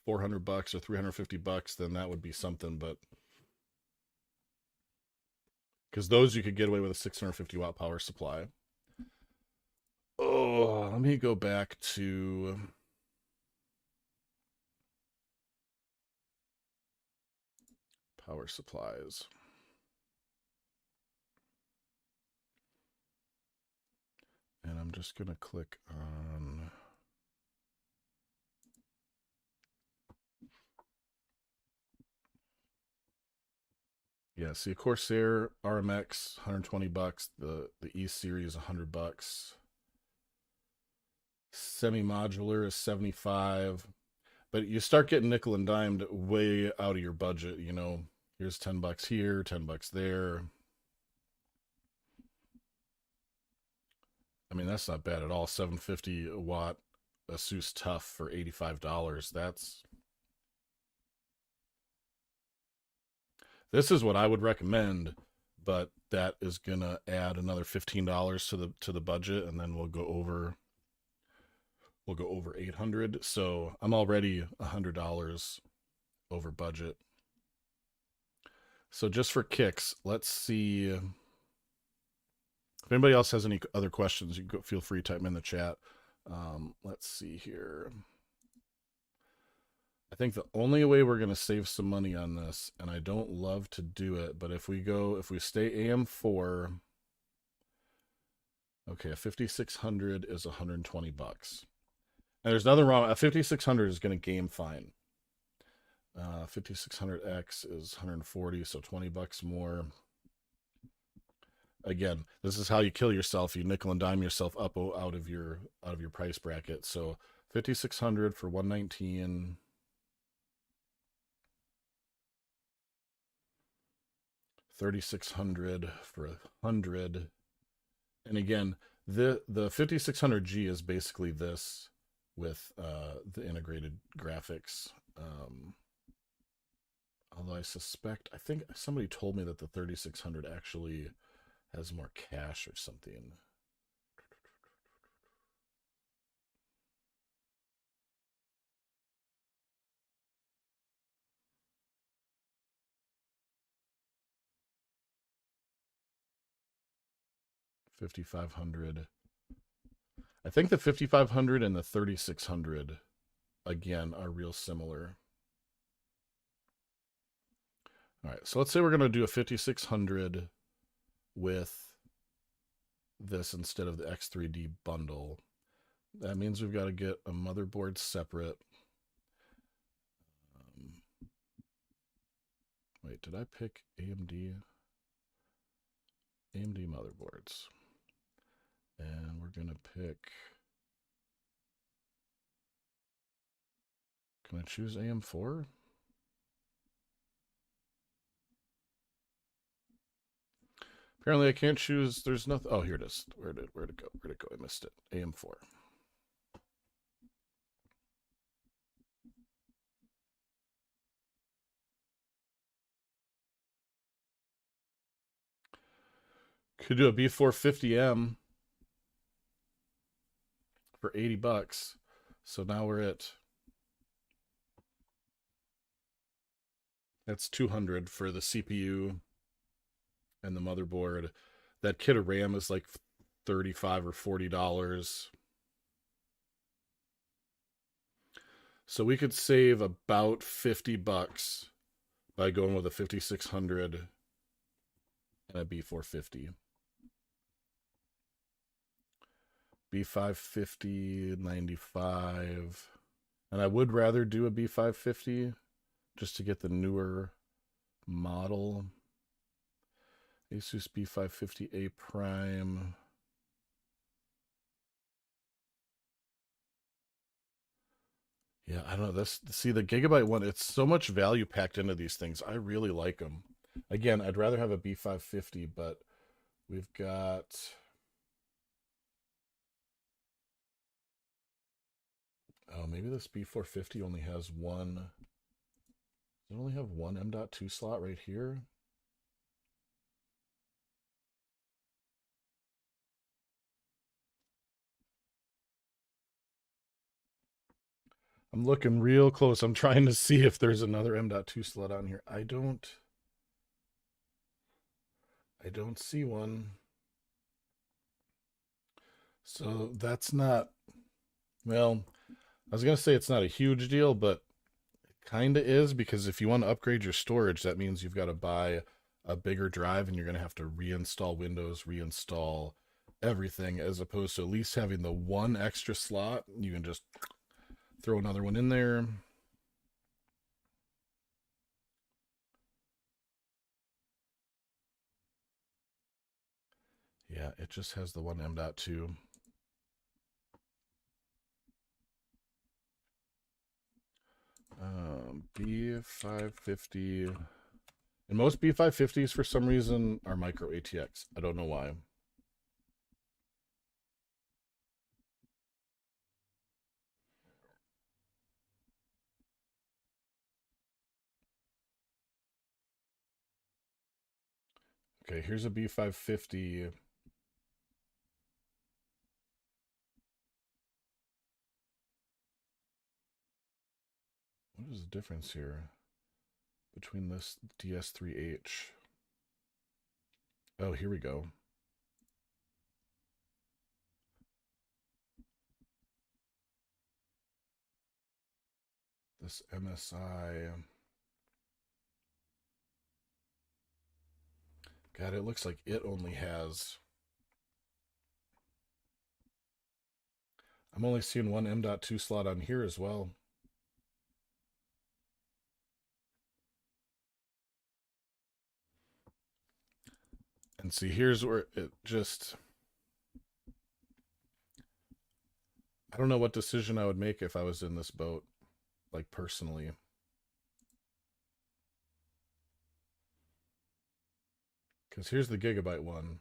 $400 or $350, then that would be something. But because those you could get away with a 650-watt power supply. Oh, let me go back to power supplies. And I'm just going to click on... Yeah, see, a Corsair RMX, $120. The E series, $100. Semi-modular is $75. But you start getting nickel and dimed way out of your budget. Here's $10 here, $10 there. I mean, that's not bad at all. 750-watt Asus TUF for $85. This is what I would recommend, but that is gonna add another $15 to the budget, and then we'll go over 800. So I'm already $100 over budget. So just for kicks, let's see if anybody else has any other questions. You can feel free to type them in the chat. Let's see here. I think the only way we're going to save some money on this, and I don't love to do it, but if we stay AM4, okay, a 5600 is $120. And there's nothing wrong. A 5600 is going to game fine. 5600X is 140, so $20 more. Again, this is how you kill yourself. You nickel and dime yourself up out of your price bracket. So 5600 for 119. 3600 for 100. And again, the 5600G is basically this with the integrated graphics. Although I think somebody told me that the 3600 actually has more cache or something. $5,500. I think the 5500 and the 3600 again are real similar. All right, so let's say we're going to do a 5600 with this instead of the X3D bundle. That means we've got to get a motherboard separate. Wait, did I pick AMD? AMD motherboards. And we're going to pick... Can I choose AM4? Apparently I can't choose. There's nothing. Oh, here it is. Where'd it go? Where'd it go? I missed it. AM4. Could do a B450M for $80. So now we're at... That's $200 for the CPU and the motherboard. That kit of RAM is like $35 or $40. So we could save about $50 by going with a 5600 and a B450. B550, 95. And I would rather do a B550 just to get the newer model. Asus B550A Prime. Yeah, I don't know. See, the Gigabyte one, it's so much value packed into these things. I really like them. Again, I'd rather have a B550, but We've got... Oh, maybe this B450 only has one... Does it only have one M.2 slot right here? I'm looking real close. I'm trying to see if there's another M.2 slot on here. I don't see one. So that's not, well, I was going to say it's not a huge deal, but it kind of is, because if you want to upgrade your storage, that means you've got to buy a bigger drive and you're going to have to reinstall Windows, reinstall everything, as opposed to at least having the one extra slot. You can just throw another one in there. Yeah, it just has the one M.2. B550. And most B550s, for some reason, are micro ATX. I don't know why. Okay, here's a B550. What is the difference here between this DS3H? Oh, here we go. This MSI. God, it looks like it only has... I'm only seeing one M.2 slot on here as well. And see, here's where it just... I don't know what decision I would make if I was in this boat, like personally. Because here's the Gigabyte one.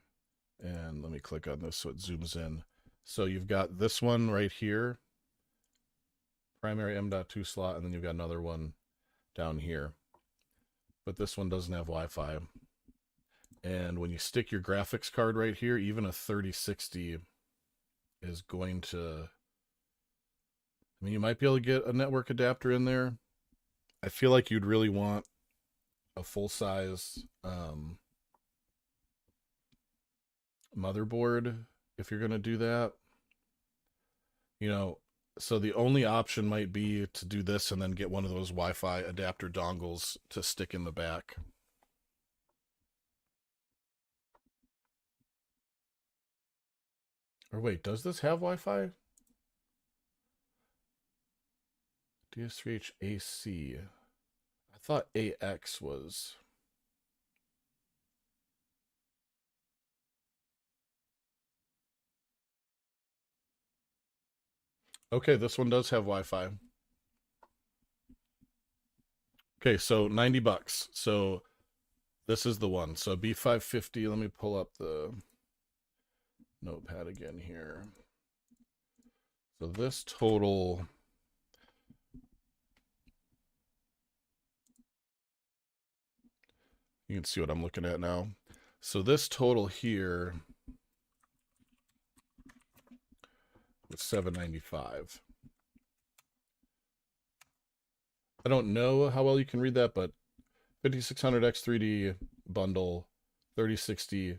And let me click on this so it zooms in. So you've got this one right here, primary M.2 slot, and then you've got another one down here. But this one doesn't have Wi-Fi. And when you stick your graphics card right here, even a 3060 is going to... I mean, you might be able to get a network adapter in there. I feel like you'd really want a full-size motherboard if you're going to do that. You know, so the only option might be to do this and then get one of those Wi-Fi adapter dongles to stick in the back. Or wait, does this have Wi-Fi? DS3H AC. I thought AX was... Okay, this one does have Wi-Fi. Okay, so 90 bucks. So this is the one. So B550, let me pull up the notepad again here. So this total... You can see what I'm looking at now. So this total here was $795. I don't know how well you can read that, but 5600X3D bundle, 3060,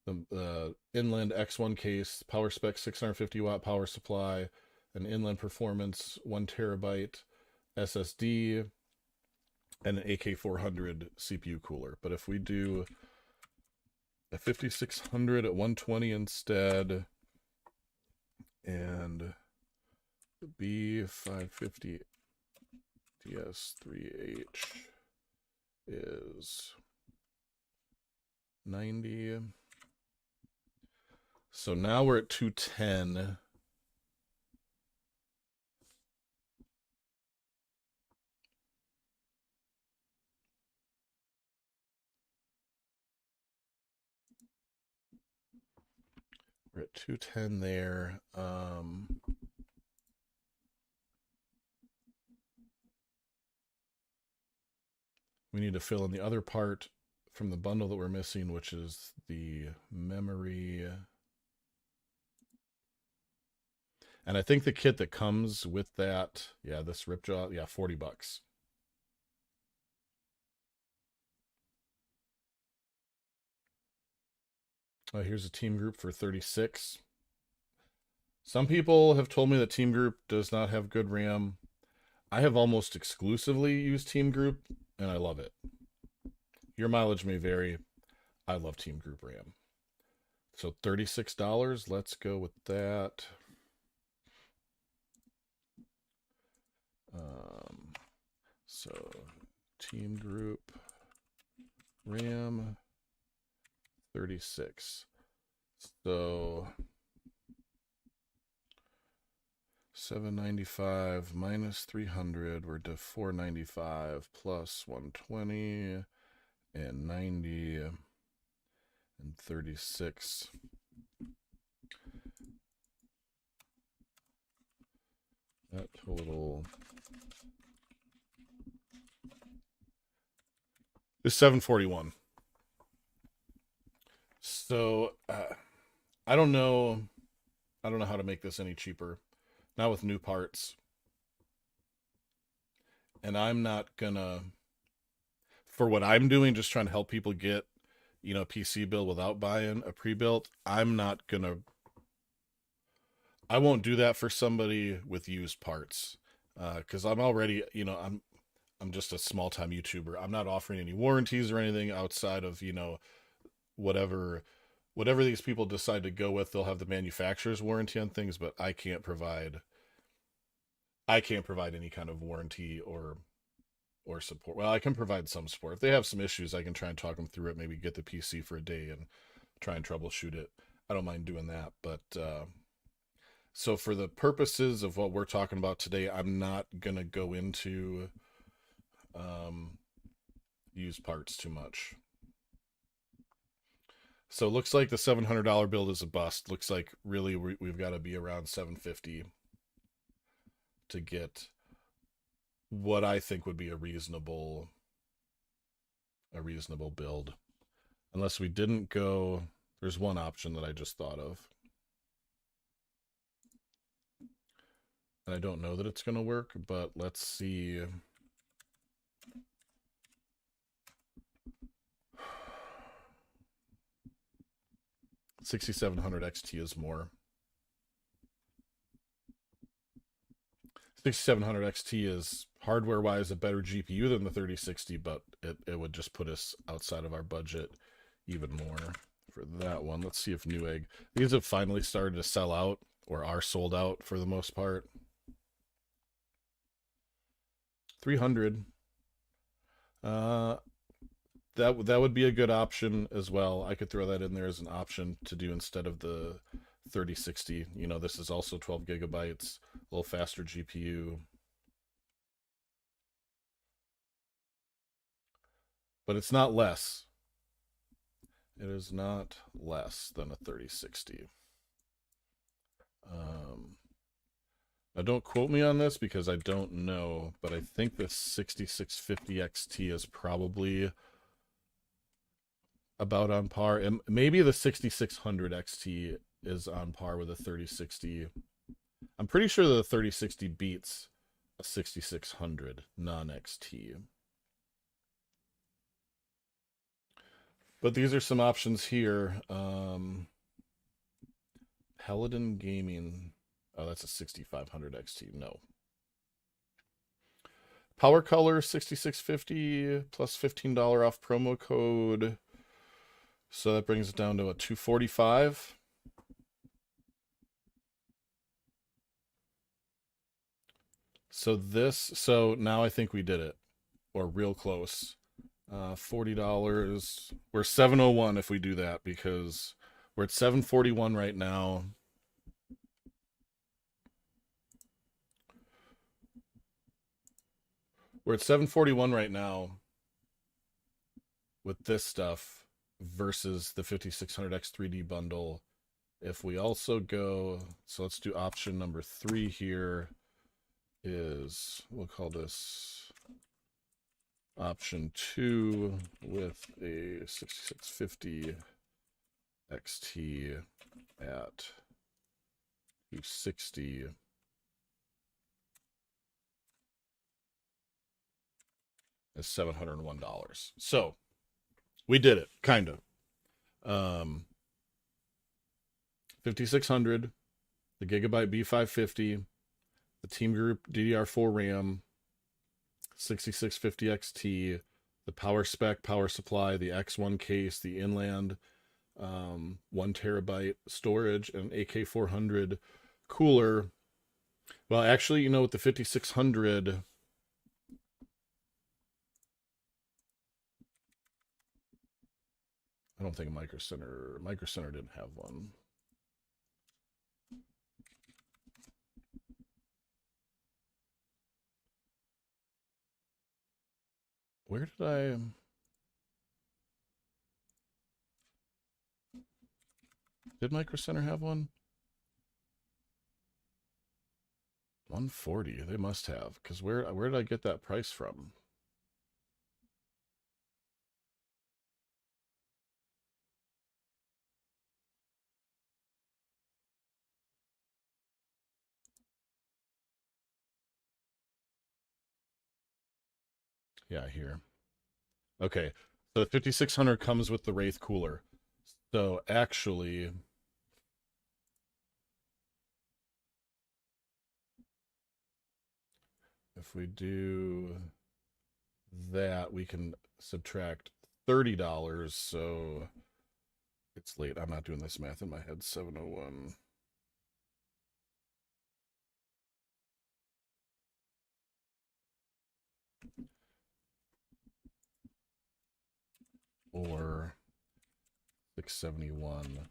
the inland X1 case, power spec 650 watt power supply, an inland performance 1 terabyte SSD, and an AK400 CPU cooler. But if we do a 5600 at 120 instead, and the B550 DS3H is 90. So now we're at 210. We're at 210 there. We need to fill in the other part from the bundle that we're missing, which is the memory. And I think the kit that comes with that, yeah, this Ripjaw, yeah, $40. Here's a team group for 36. Some people have told me that Team Group does not have good RAM. I have almost exclusively used Team Group, and I love it. Your mileage may vary. I love Team Group RAM. So $36, let's go with that. So Team Group RAM 36. So 795 minus 300, we're to 495 plus 120 and 90 and 36. That total is 741. So I don't know how to make this any cheaper. Not with new parts. And I'm not gonna, for what I'm doing, just trying to help people get, a PC build without buying a pre-built. I won't do that for somebody with used parts. Because I'm already, I'm just a small time YouTuber. I'm not offering any warranties or anything outside of, whatever these people decide to go with. They'll have the manufacturer's warranty on things, but I can't provide any kind of warranty or support. Well, I can provide some support. If they have some issues, I can try and talk them through it, maybe get the PC for a day and try and troubleshoot it. I don't mind doing that, but so for the purposes of what we're talking about today, I'm not going to go into used parts too much. So it looks like the $700 build is a bust. Looks like really we've got to be around $750 to get what I think would be a reasonable build. Unless we didn't go, there's one option that I just thought of. And I don't know that it's going to work, but let's see. $6,700 XT is more. 6700 XT is hardware-wise a better GPU than the 3060, but it would just put us outside of our budget even more for that one. Let's see if Newegg. These have finally started to sell out or are sold out for the most part. 300. That would be a good option as well. I could throw that in there as an option to do instead of the 3060. This is also 12 gigabytes, a little faster GPU. But it's not less. It is not less than a 3060. Now don't quote me on this because I don't know, but I think the 6650 XT is probably about on par. And maybe the 6600 XT is on par with a 3060. I'm pretty sure the 3060 beats a 6600 non-XT. But these are some options here. Paladin Gaming. Oh, that's a 6500 XT. No. Power Color 6650 plus $15 off promo code. So that brings it down to a 245. So now I think we did it, or real close. $40. We're 701 if we do that because we're at 741 right now. We're at 741 right now with this stuff versus the 5600X 3D bundle if we also go, so let's do option number 3 here, is, we'll call this option 2 with a 6650 XT at 260. Is $701. So we did it, kind of. 5600, the Gigabyte B550, the Team Group DDR4 RAM, 6650 XT, the power spec, power supply, the X1 case, the inland 1 terabyte storage, and AK400 cooler. Well, actually, you know, with the 5600, I don't think Micro Center didn't have one. Where did I... Did Micro Center have one? 140. They must have, because where did I get that price from? Yeah, here. Okay, so the 5600 comes with the Wraith cooler. So actually, if we do that, we can subtract $30. So it's late. I'm not doing this math in my head. 701. Or 671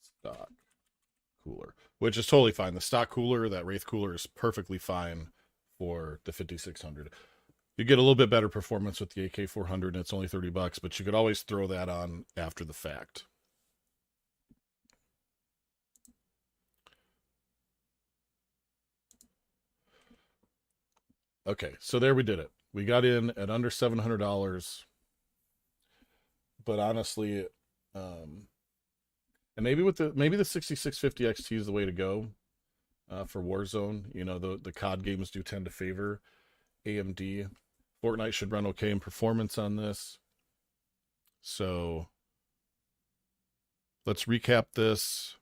stock cooler, which is totally fine. The stock cooler, that Wraith cooler, is perfectly fine for the 5600. You get a little bit better performance with the AK400, and it's only $30, but you could always throw that on after the fact. Okay, so there we did it. We got in at under $700, but honestly, and maybe the 6650 XT is the way to go for Warzone. You know, the COD games do tend to favor AMD. Fortnite should run okay in performance on this. So let's recap this.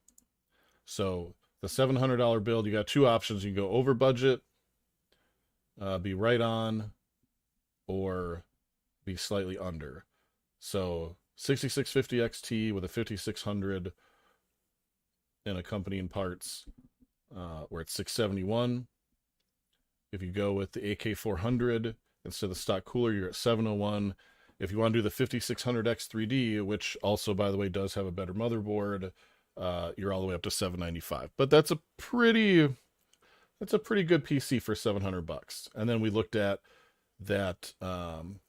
So the $700 build, you got two options. You can go over budget, be right on, or be slightly under. So 6650 XT with a 5600 and accompanying parts, we're at 671. If you go with the AK400 instead of the stock cooler, you're at 701. If you want to do the 5600 X3D, which also, by the way, does have a better motherboard, you're all the way up to 795. But that's a pretty good PC for $700. And then we looked at that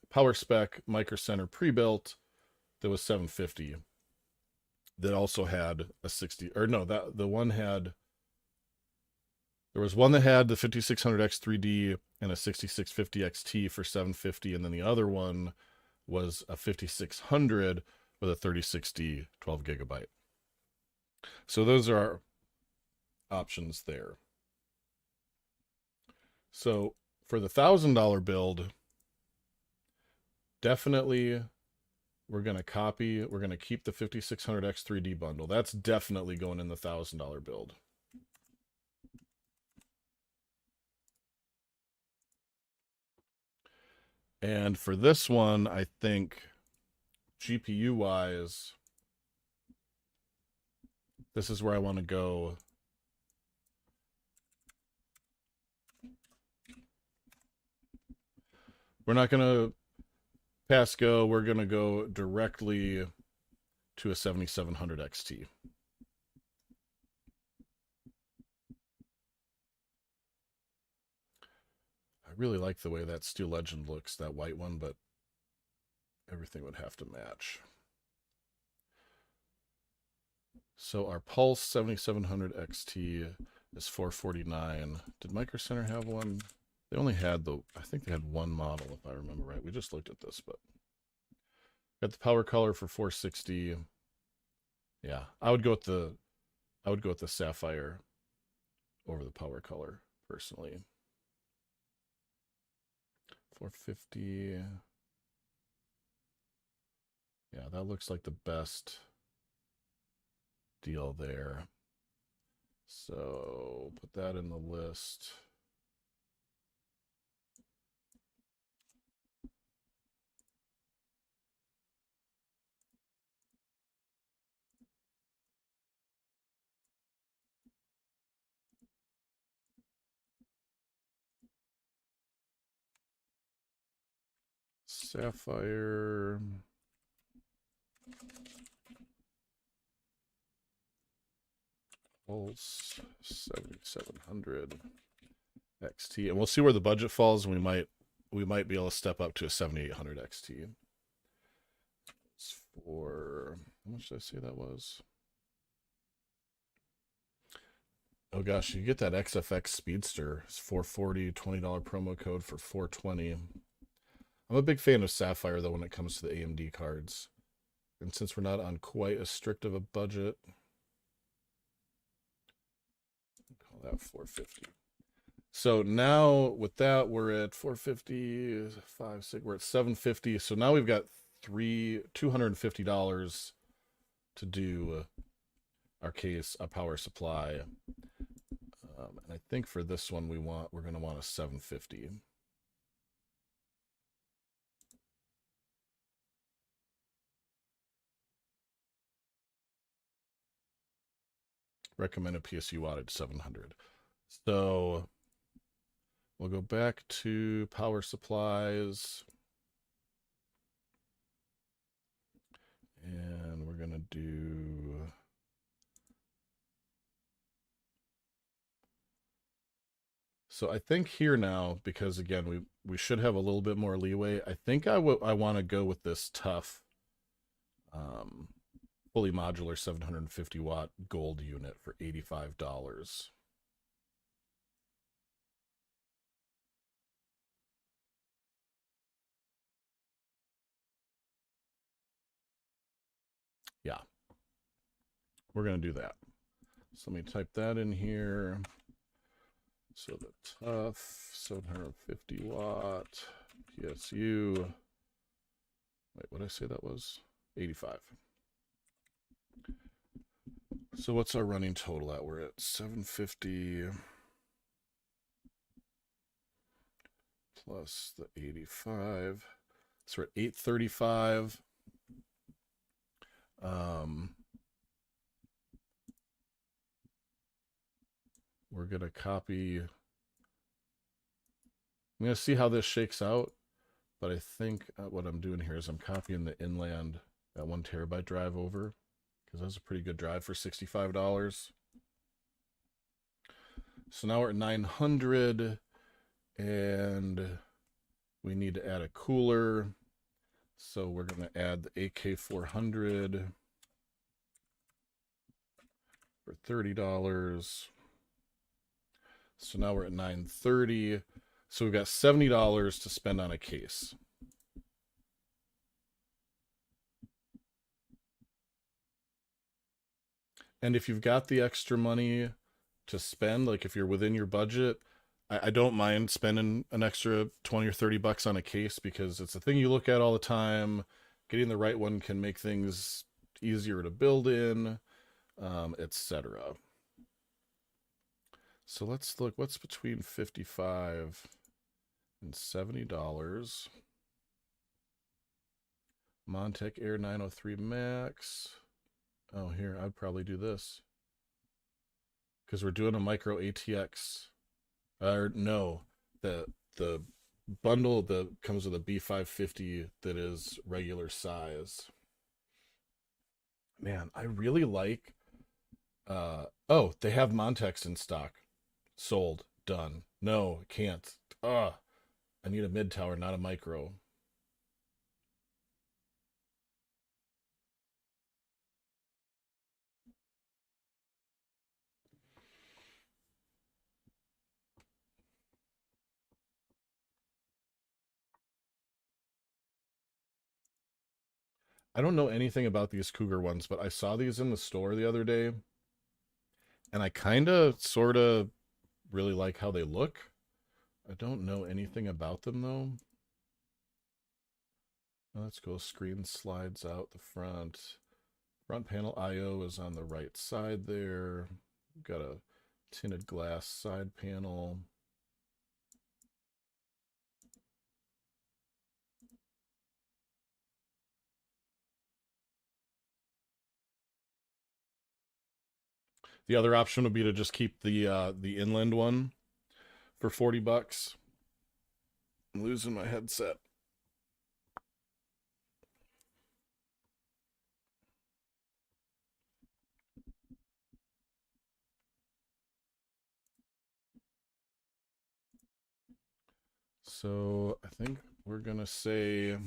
power spec Micro Center pre-built that was 750. That also had a 60, or no, that the one had. There was one that had the 5600 X3D and a 6650 XT for 750, and then the other one was a 5600 with a 3060 12 gigabyte. So those are our options there. So for the $1,000 build, definitely we're going to keep the 5600 X3D bundle. That's definitely going in the $1,000 build. And for this one, I think GPU wise, this is where I want to go. We're not going to pass go. We're going to go directly to a 7700 XT. I really like the way that Steel Legend looks, that white one, but everything would have to match. So our Pulse 7700 XT is 449. Did Micro Center have one? They only had I think they had one model if I remember right. We just looked at this, but got the Power Color for 460. Yeah, I would go with the Sapphire over the Power Color personally. 450. Yeah, that looks like the best deal there. So put that in the list. Sapphire. Pulse 7700 XT, and we'll see where the budget falls, and we might be able to step up to a 7800 XT. It's for how much did I say that was? Oh gosh, you get that XFX Speedster. It's 440, $20 promo code for 420. I'm a big fan of Sapphire though when it comes to the AMD cards. And since we're not on quite as strict of a budget, call that 450. So now with that, we're at 450, 5, 6, we're at 750. So now we've got $250 to do our case, a power supply. And I think for this one, we're going to want a 750. Recommended PSU wattage 700. So we'll go back to power supplies. And we're going to do so I think here now, because again, we should have a little bit more leeway. I think I want to go with this tough fully modular 750 watt gold unit for $85. Yeah, we're going to do that. So let me type that in here. So the tough 750 watt PSU. Wait, what did I say that was? 85. So what's our running total at? We're at 750 plus the 85. So we're at 835. We're going to copy. I'm going to see how this shakes out. But I think what I'm doing here is I'm copying the inland, that 1 terabyte drive over, because that's a pretty good drive for $65. So now we're at 900, and we need to add a cooler. So we're going to add the AK400 for $30. So now we're at 930. So we've got $70 to spend on a case. And if you've got the extra money to spend, like if you're within your budget, I don't mind spending an extra 20 or 30 bucks on a case, because it's a thing you look at all the time. Getting the right one can make things easier to build in, etc. So let's look, what's between $55 and $70. Montech Air 903 Max. Oh, here, I'd probably do this, because we're doing a micro ATX. Or no, the bundle that comes with a B550 that is regular size. Man, I really like oh, they have Montex in stock. Sold. Done. No, can't. I need a mid tower, not a micro. I don't know anything about these Cougar ones, but I saw these in the store the other day, and I kind of, sort of, really like how they look. I don't know anything about them though. Let's go. Screen slides out the front. Front panel I/O is on the right side there. Got a tinted glass side panel. The other option would be to just keep the inland one for $40. I'm losing my headset. So I think we're gonna say,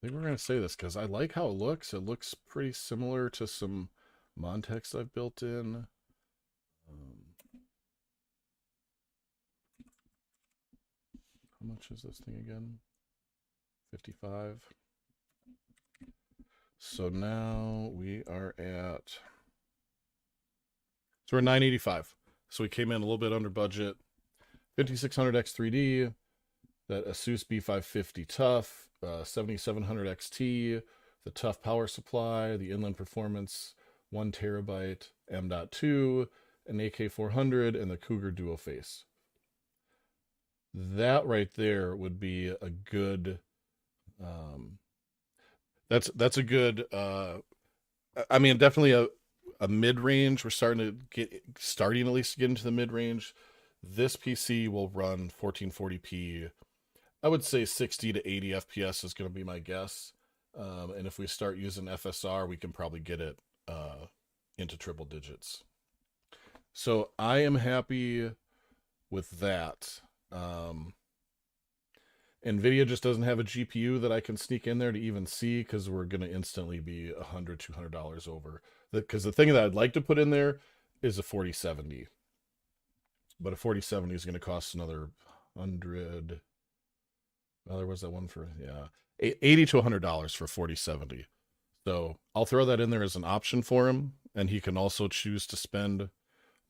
this because I like how it looks. It looks pretty similar to some Montex I've built in. How much is this thing again? 55. So now we are at, so we're 985. So we came in a little bit under budget. 5600 X3D, that Asus B550 Tough, 7700 XT, the Tough power supply, the inland performance 1 terabyte M.2, an AK400, and the Cougar Duo Face. That right there would be a good. That's a good. I mean, definitely a mid range. We're starting at least to get into the mid range. This PC will run 1440p. I would say 60 to 80 FPS is going to be my guess. And if we start using FSR, we can probably get it into triple digits. So I am happy with that. NVIDIA just doesn't have a GPU that I can sneak in there to even see, because we're going to instantly be $100, $200 over. Because the thing that I'd like to put in there is a 4070. But a 4070 is going to cost another 100. Well, there was that one for, yeah, $80 to $100 for 4070. So I'll throw that in there as an option for him. And he can also choose to spend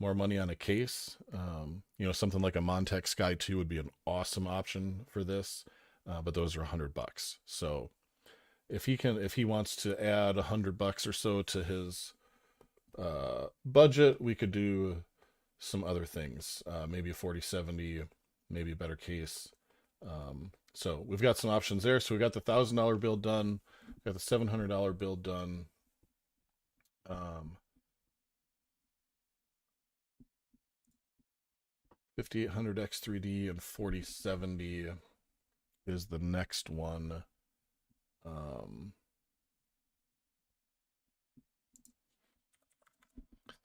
more money on a case. Something like a Montech Sky 2 would be an awesome option for this, but those are $100. So if he wants to add $100 or so to his budget, we could do some other things. Maybe a 4070, maybe a better case. So we've got some options there. So we got the $1,000 build done, we got the $700 build done. 5800 X3D and 4070 is the next one.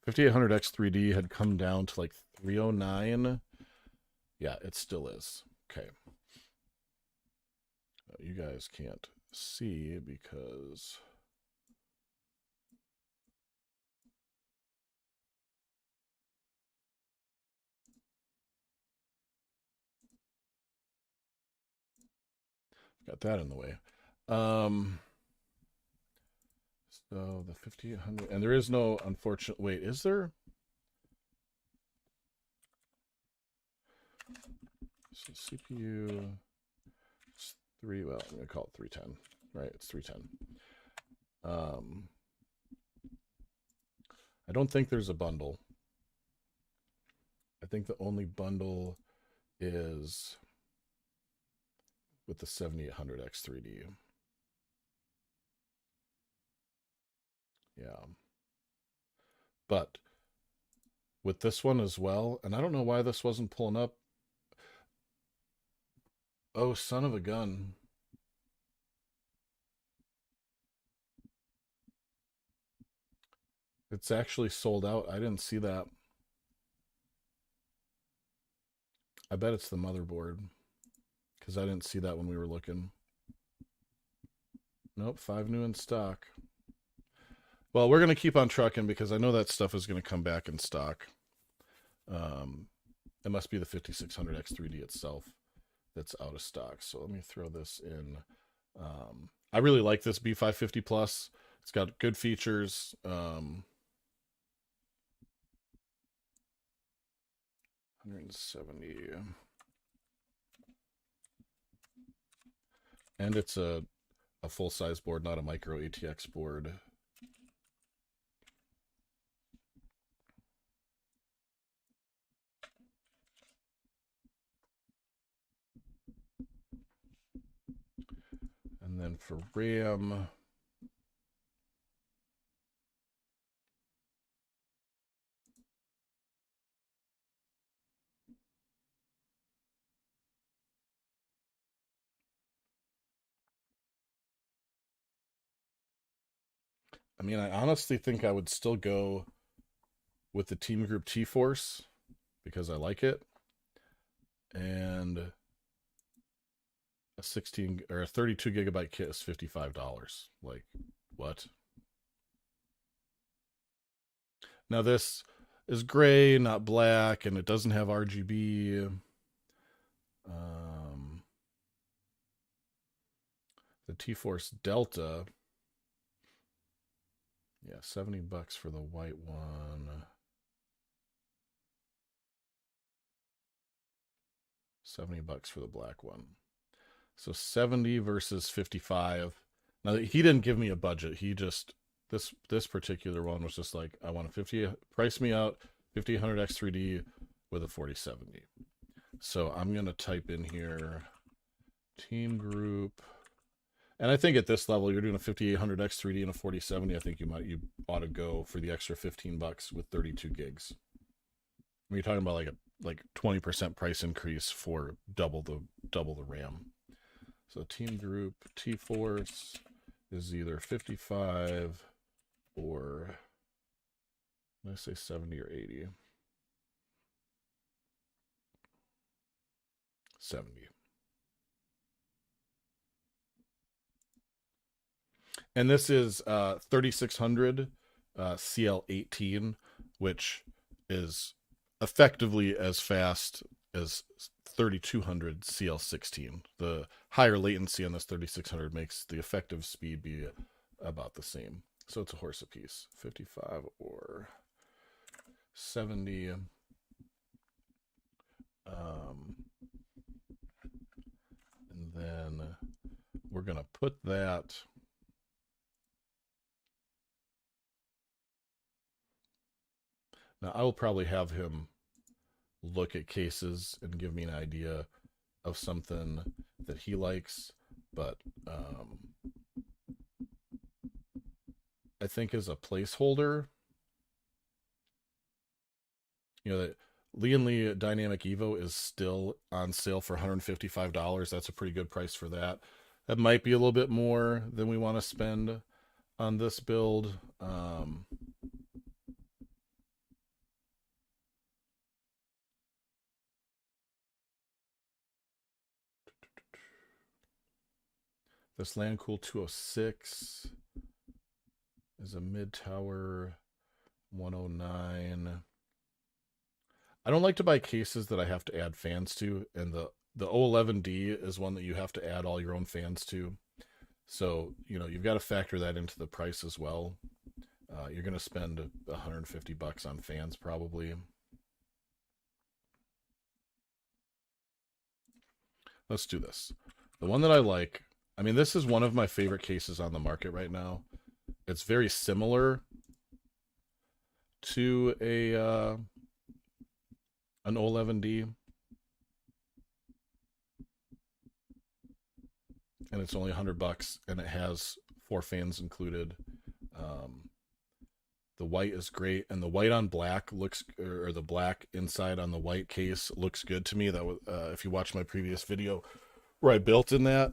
5800 X3D had come down to like 309. Yeah, it still is. Okay. You guys can't see because got that in the way. So the 5800, and there is no, unfortunate, wait, is there? So CPU, it's well, I'm gonna call it 310, right? It's 310. I don't think there's a bundle. I think the only bundle is with the 7800 X3D. Yeah. But with this one as well, and I don't know why this wasn't pulling up. Oh, son of a gun. It's actually sold out. I didn't see that. I bet it's the motherboard, because I didn't see that when we were looking. Nope, 5 new in stock. Well, we're going to keep on trucking because I know that stuff is going to come back in stock. It must be the 5600 X3D itself. that's out of stock. So let me throw this in. I really like this B550 Plus. It's got good features. 170. And it's a full-size board, not a micro ATX board. And then for RAM, I mean, I honestly think I would still go with the Team Group T-Force because I like it. And a 16 or a 32 gigabyte kit is $55. Like, what? Now this is gray, not black, and it doesn't have RGB. The T-Force Delta, yeah, $70 for the white one. 70 bucks for the black one. So 70 versus 55. Now he didn't give me a budget. He just this particular one was just like, I want a 50, price me out 5000X3D with a 4070. So I'm going to type in here Team Group. And I think at this level, you're doing a 5800X3D and a 4070. I think you ought to go for the extra $15 with 32 gigs. I mean, you're talking about like 20% price increase for double the RAM. So Team Group T-Force is either 55 or, let's say 70 or 80. 70. And this is 3600 CL18, which is effectively as fast as 3200 CL16. The higher latency on this 3600 makes the effective speed be about the same. So it's a horse apiece, 55 or 70. And then we're going to put that now. I will probably have him look at cases and give me an idea of something that he likes, but I think as a placeholder, that Lian Li Dynamic Evo is still on sale for $155. That's a pretty good price for that. That might be a little bit more than we want to spend on this build. This Landcool 206 is a mid-tower 109. I don't like to buy cases that I have to add fans to, and the O11D is one that you have to add all your own fans to. So, you've got to factor that into the price as well. You're going to spend $150 on fans probably. Let's do this. The one that I like, I mean, this is one of my favorite cases on the market right now. It's very similar to an O11D. And it's only $100, and it has 4 fans included. The white is great, and the white on black looks, or the black inside on the white case looks good to me. That was, if you watch my previous video where I built in that,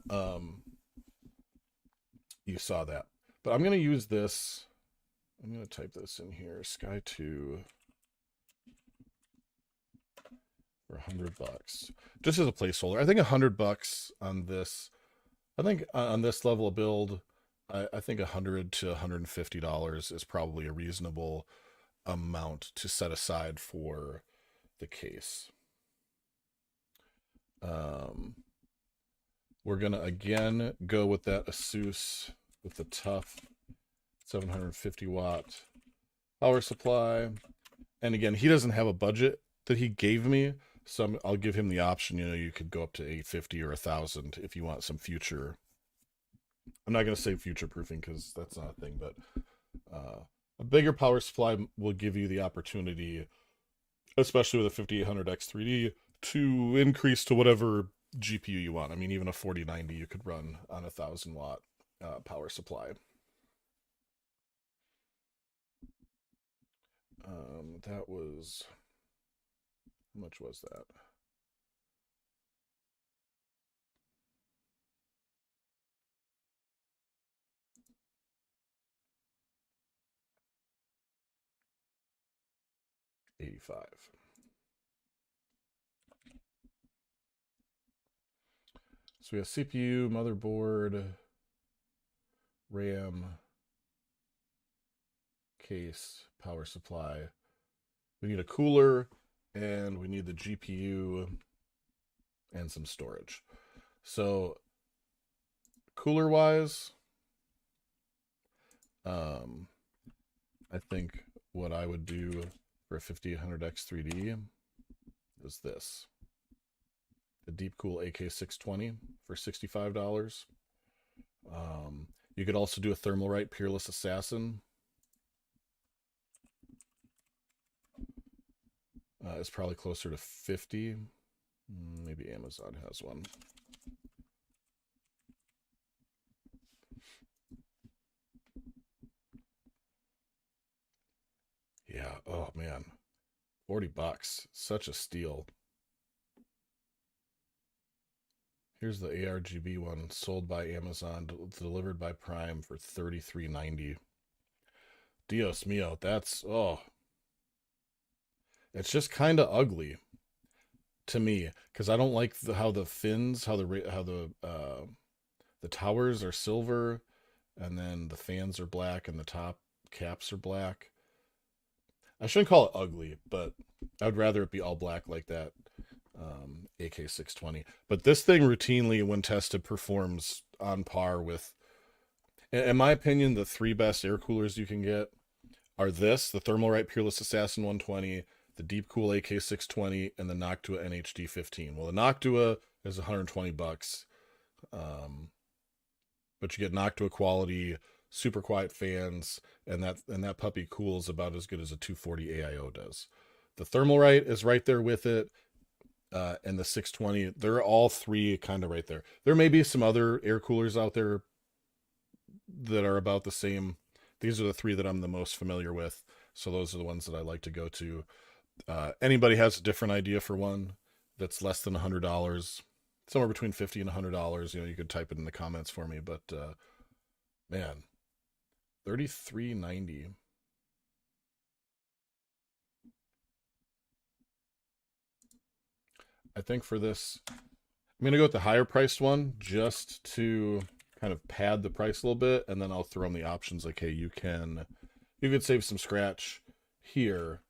you saw that. But I'm going to use this. I'm going to type this in here, Sky 2 for $100, just as a placeholder. I think $100 on this. I think on this level of build, I think $100 to $150 is probably a reasonable amount to set aside for the case. We're going to again go with that Asus with the tough 750 watt power supply. And again, he doesn't have a budget that he gave me, so I'll give him the option. You know, you could go up to 850 or 1,000 if you want some future. I'm not going to say future proofing because that's not a thing, but a bigger power supply will give you the opportunity, especially with a 5800X3D, to increase to whatever GPU you want. I mean, even a 4090 you could run on a 1,000 watt power supply. That was, how much was that? $85. So we have CPU, motherboard, RAM, case, power supply. We need a cooler, and we need the GPU and some storage. So cooler wise, I think what I would do for a 5800X3D is this. The Deepcool AK620 for $65. You could also do a Thermalright Peerless Assassin. It's probably closer to 50. Maybe Amazon has one. Yeah, oh man. $40. Such a steal. Here's the ARGB one, sold by Amazon, delivered by Prime for $33.90. Dios mio, that's, oh. It's just kind of ugly to me because I don't like how the fins, how the towers are silver, and then the fans are black and the top caps are black. I shouldn't call it ugly, but I'd rather it be all black like that AK620. But this thing routinely, when tested, performs on par with, in my opinion, the three best air coolers you can get are this, the Thermalright Peerless Assassin 120, the Deepcool AK620, and the Noctua NHD 15. Well, the Noctua is $120, but you get Noctua quality, super quiet fans, and that puppy cools about as good as a 240 AIO does. The Thermalright is right there with it, and the 620. They're all three kind of right there. There may be some other air coolers out there that are about the same. These are the three that I'm the most familiar with, so those are the ones that I like to go to. Anybody has a different idea for one that's less than $100, somewhere between $50 and $100, you could type it in the comments for me. But man, $33.90. I think for this, I'm gonna go with the higher priced one just to kind of pad the price a little bit, and then I'll throw them the options like, hey, you could save some scratch here.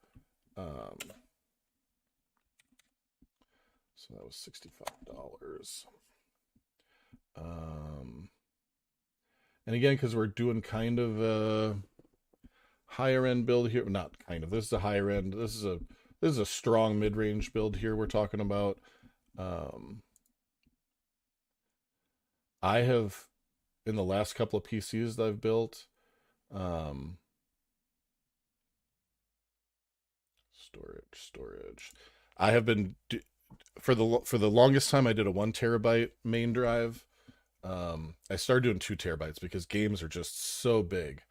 So that was $65. And again, because we're doing kind of a higher end build here, not kind of. This is a higher end. This is a strong mid range build here. We're talking about. I have, in the last couple of PCs that I've built, storage. I have been for the longest time. I did a 1 terabyte main drive. I started doing 2 terabytes because games are just so big.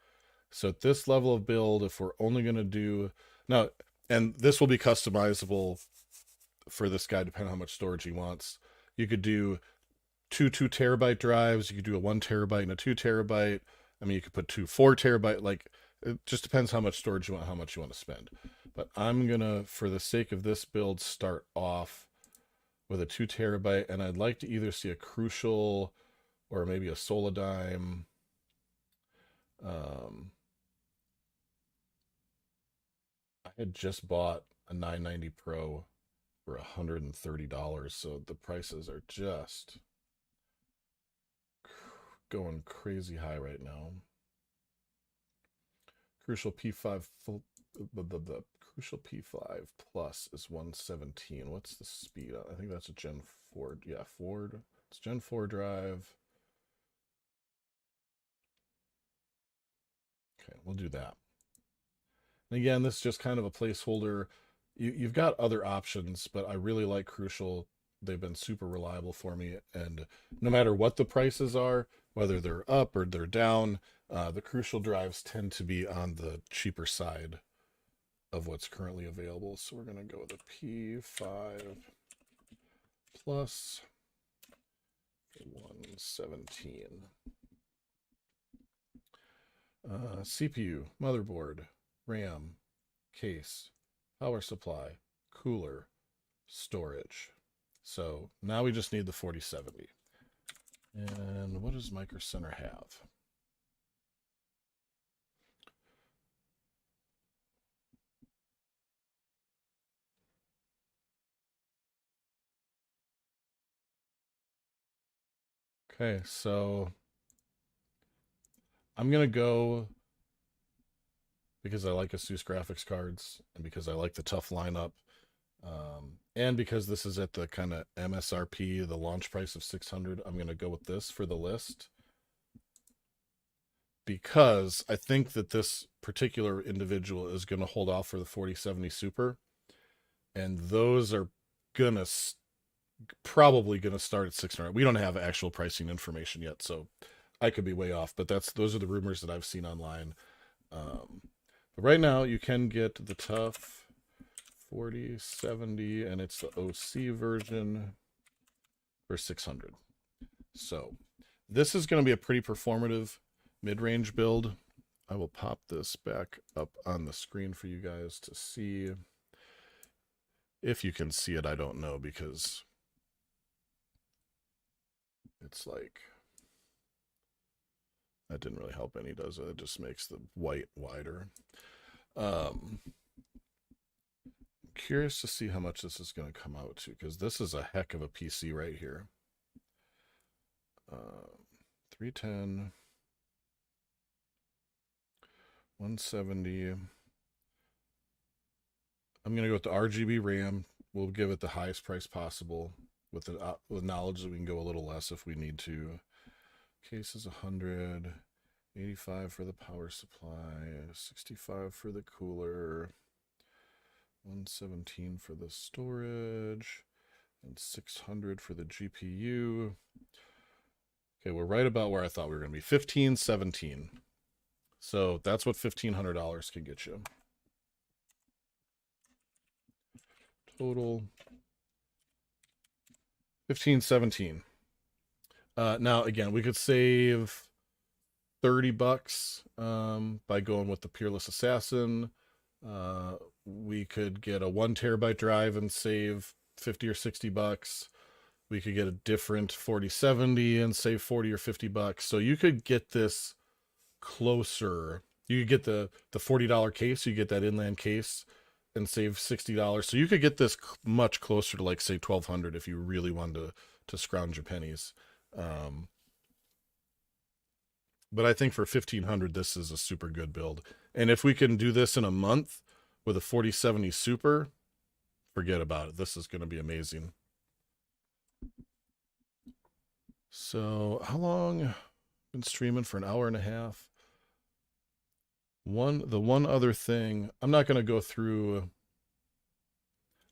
So at this level of build, if we're only going to do now, and this will be customizable for this guy depending on how much storage he wants. You could do two terabyte drives. You could do a 1 terabyte and a 2 terabyte. I mean, you could put 4 terabyte. Like, it just depends how much storage you want, how much you want to spend. But I'm gonna, for the sake of this build, start off with a 2 terabyte, and I'd like to either see a Crucial or maybe a Solidigm. I had just bought a 990 Pro for $130, so the prices are just going crazy high right now. Crucial P5 full, the Crucial P5 Plus is 117. What's the speed? I think that's a Gen 4. Yeah, Ford. It's Gen 4 drive. Okay, we'll do that. And again, this is just kind of a placeholder. You've got other options, but I really like Crucial. They've been super reliable for me, and no matter what the prices are, whether they're up or they're down, the Crucial drives tend to be on the cheaper side of what's currently available. So we're going to go with a P5 Plus 117. CPU, motherboard, RAM, case, power supply, cooler, storage. So now we just need the 4070. And what does Micro Center have? Okay, so I'm going to go, because I like Asus graphics cards and because I like the tough lineup, and because this is at the kind of MSRP, the launch price of 600, I'm going to go with this for the list. Because I think that this particular individual is going to hold off for the 4070 Super. And those are going to probably going to start at 600. We don't have actual pricing information yet, so I could be way off, but those are the rumors that I've seen online. But right now you can get the tough 4070, and it's the OC version for 600. So this is going to be a pretty performative mid-range build. I will pop this back up on the screen for you guys to see. If you can see it, I don't know, because it's like, that didn't really help any, does it? It just makes the white wider. Curious to see how much this is going to come out to, because this is a heck of a PC right here. 310, 170. I'm going to go with the RGB RAM. We'll give it the highest price possible with knowledge that we can go a little less if we need to. Case is 100, 85 for the power supply, 65 for the cooler, 117 for the storage, and 600 for the GPU. Okay, we're right about where I thought we were going to be. 1517. So that's what $1,500 can get you. Total 1517. Now again, we could save $30 by going with the Peerless Assassin. We could get a 1 terabyte drive and save 50 or 60 bucks. We could get a different 4070 and save 40 or 50 bucks. So you could get this closer. You could get the $40 case, you get that inland case and save $60. So you could get this much closer to, like, say, $1,200 if you really wanted to scrounge your pennies. But I think for $1,500, this is a super good build. And if we can do this in a month with a 4070 Super, forget about it. This is going to be amazing. So how long? Been streaming for an hour and a half. The one other thing, I'm not going to go through.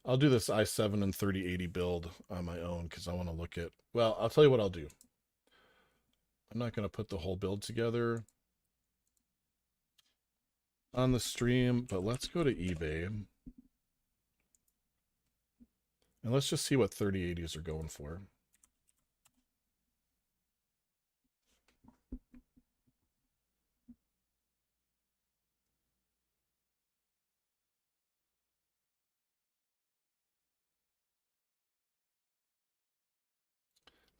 I'll do this i7 and 3080 build on my own because I want to look at, well, I'll tell you what I'll do. I'm not going to put the whole build together on the stream, but let's go to eBay. And let's just see what 3080s are going for.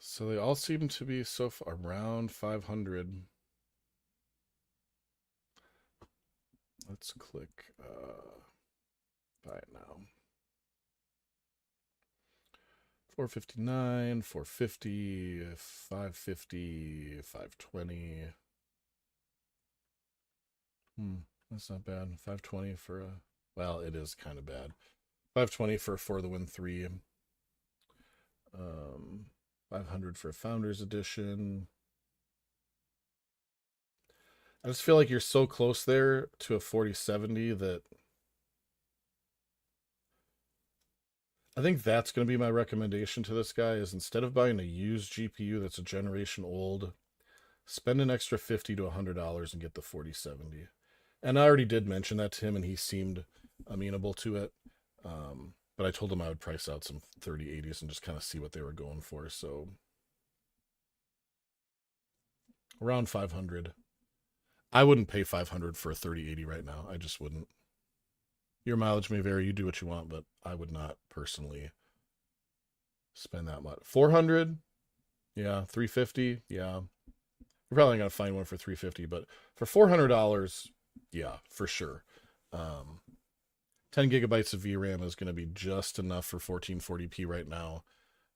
So they all seem to be so far around 500. Let's click buy it now. 459, 450, 550, 520. That's not bad. 520 for a, well, it is kind of bad. 520 for the Win 3. 500 for a Founders Edition. I just feel like you're so close there to a 4070 that I think that's going to be my recommendation to this guy is instead of buying a used GPU that's a generation old, spend an extra $50 to $100 and get the 4070. And I already did mention that to him and he seemed amenable to it. But I told him I would price out some 3080s and just kind of see what they were going for. So around 500. I wouldn't pay 500 for a 3080 right now. I just wouldn't. Your mileage may vary. You do what you want, but I would not personally spend that much. 400? Yeah. 350? Yeah. You're probably going to find one for 350, but for $400, yeah, for sure. 10 gigabytes of VRAM is going to be just enough for 1440p right now.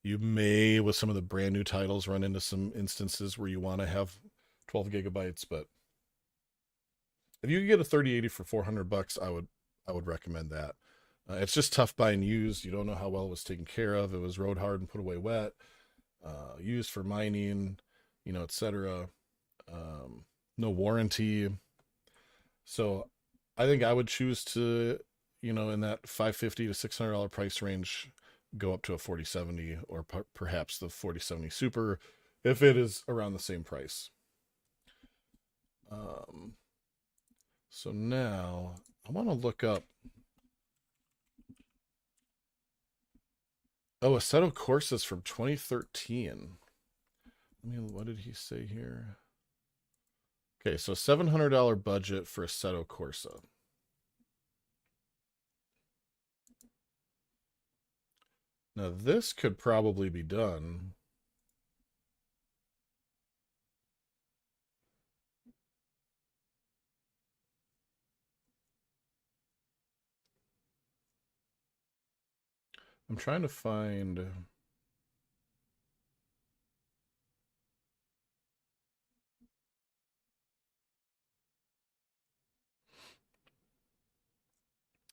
You may, with some of the brand new titles, run into some instances where you want to have 12 gigabytes, but if you could get a 3080 for $400, I would recommend that. It's just tough buying used. You don't know how well it was taken care of. It was rode hard and put away wet. Used for mining, etc. No warranty. So I think I would choose to, in that $550 to $600 price range, go up to a 4070 or perhaps the 4070 Super if it is around the same price. So now I want to look up. Oh, Assetto Corsa's from 2013. What did he say here? Okay, so $700 budget for Assetto Corsa. Now this could probably be done. I'm trying to find. I'm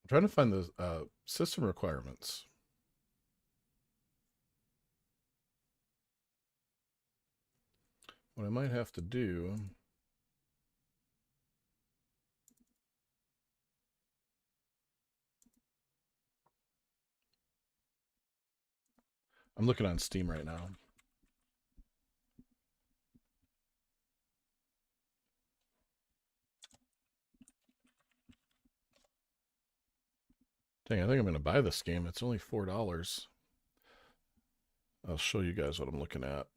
trying to find the system requirements. What I might have to do. I'm looking on Steam right now. Dang, I think I'm going to buy this game. It's only $4. I'll show you guys what I'm looking at.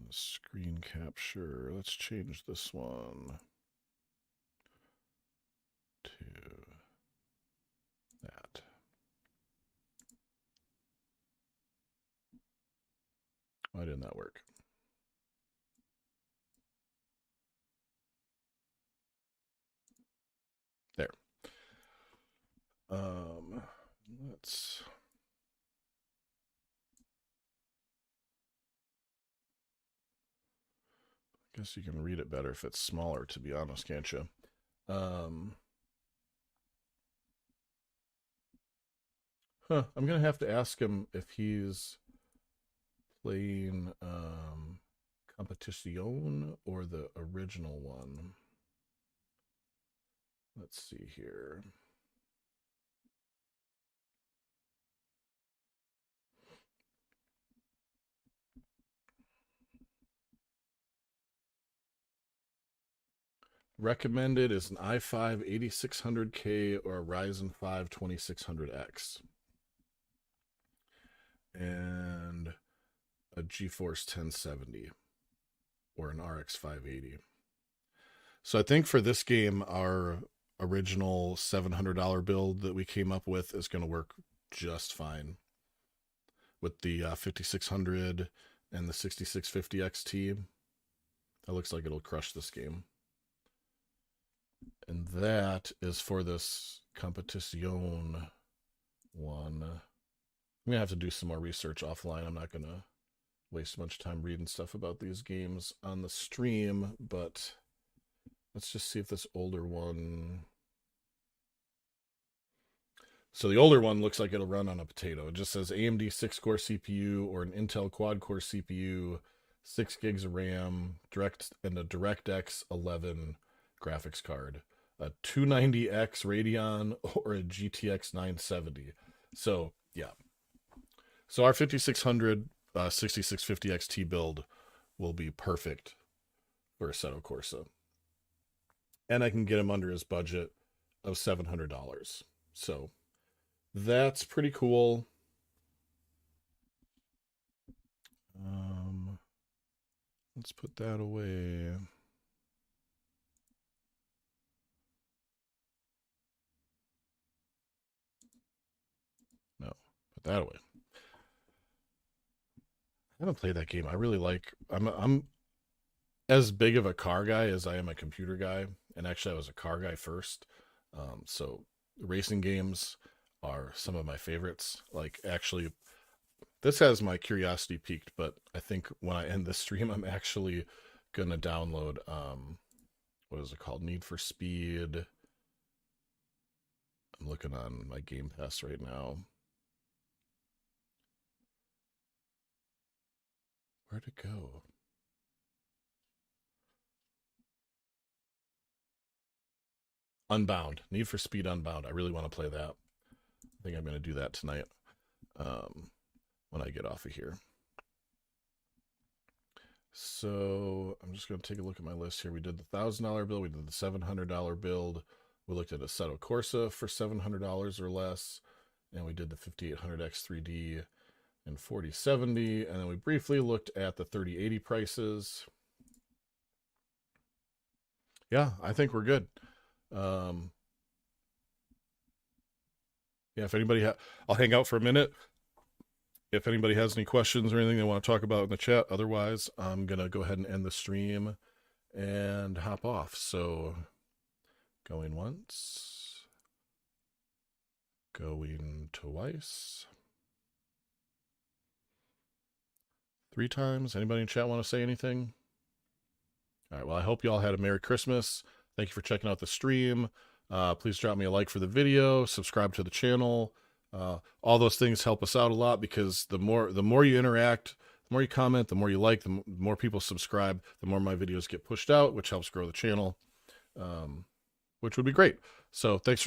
Screen capture. Let's change this one to that. Why didn't that work? There. Let's. I guess you can read it better if it's smaller, to be honest, can't you? I'm going to have to ask him if he's playing Competition or the original one. Let's see here. Recommended is an i5 8600K or a Ryzen 5 2600X. And a GeForce 1070 or an RX 580. So I think for this game, our original $700 build that we came up with is going to work just fine with the 5600 and the 6650 XT. That looks like it'll crush this game. And that is for this Competition one. I'm gonna have to do some more research offline. I'm not gonna waste much time reading stuff about these games on the stream, but let's just see if this older one. So the older one looks like it'll run on a potato. It just says AMD 6-core CPU or an Intel quad-core CPU, 6 gigs of RAM, and a DirectX 11 graphics card, a 290X Radeon or a GTX 970. So yeah, so our 5600 6650 XT build will be perfect for Assetto Corsa, and I can get him under his budget of $700. So that's pretty cool. Let's put that away. No, put that away. I haven't played that game. I really like. I'm as big of a car guy as I am a computer guy, and actually I was a car guy first. So racing games are some of my favorites. Like actually, this has my curiosity peaked, but I think when I end this stream, I'm actually gonna download what is it called? Need for Speed. I'm looking on my Game Pass right now. Where'd it go? Unbound. Need for Speed Unbound. I really want to play that. I think I'm going to do that tonight when I get off of here. So I'm just going to take a look at my list here. We did the $1,000 build. We did the $700 build. We looked at Assetto Corsa for $700 or less. And we did the 5800X 3D and 4070. And then we briefly looked at the 3080 prices. Yeah, I think we're good. Yeah, if anybody, I'll hang out for a minute. If anybody has any questions or anything they want to talk about in the chat, otherwise, I'm going to go ahead and end the stream and hop off. So, going once, going twice, 3 times. Anybody in chat want to say anything? All right, well, I hope you all had a Merry Christmas. Thank you for checking out the stream. Please drop me a like for the video, subscribe to the channel. All those things help us out a lot because the more you interact, the more you comment, the more you like, the more people subscribe, the more my videos get pushed out, which helps grow the channel, which would be great. So thanks for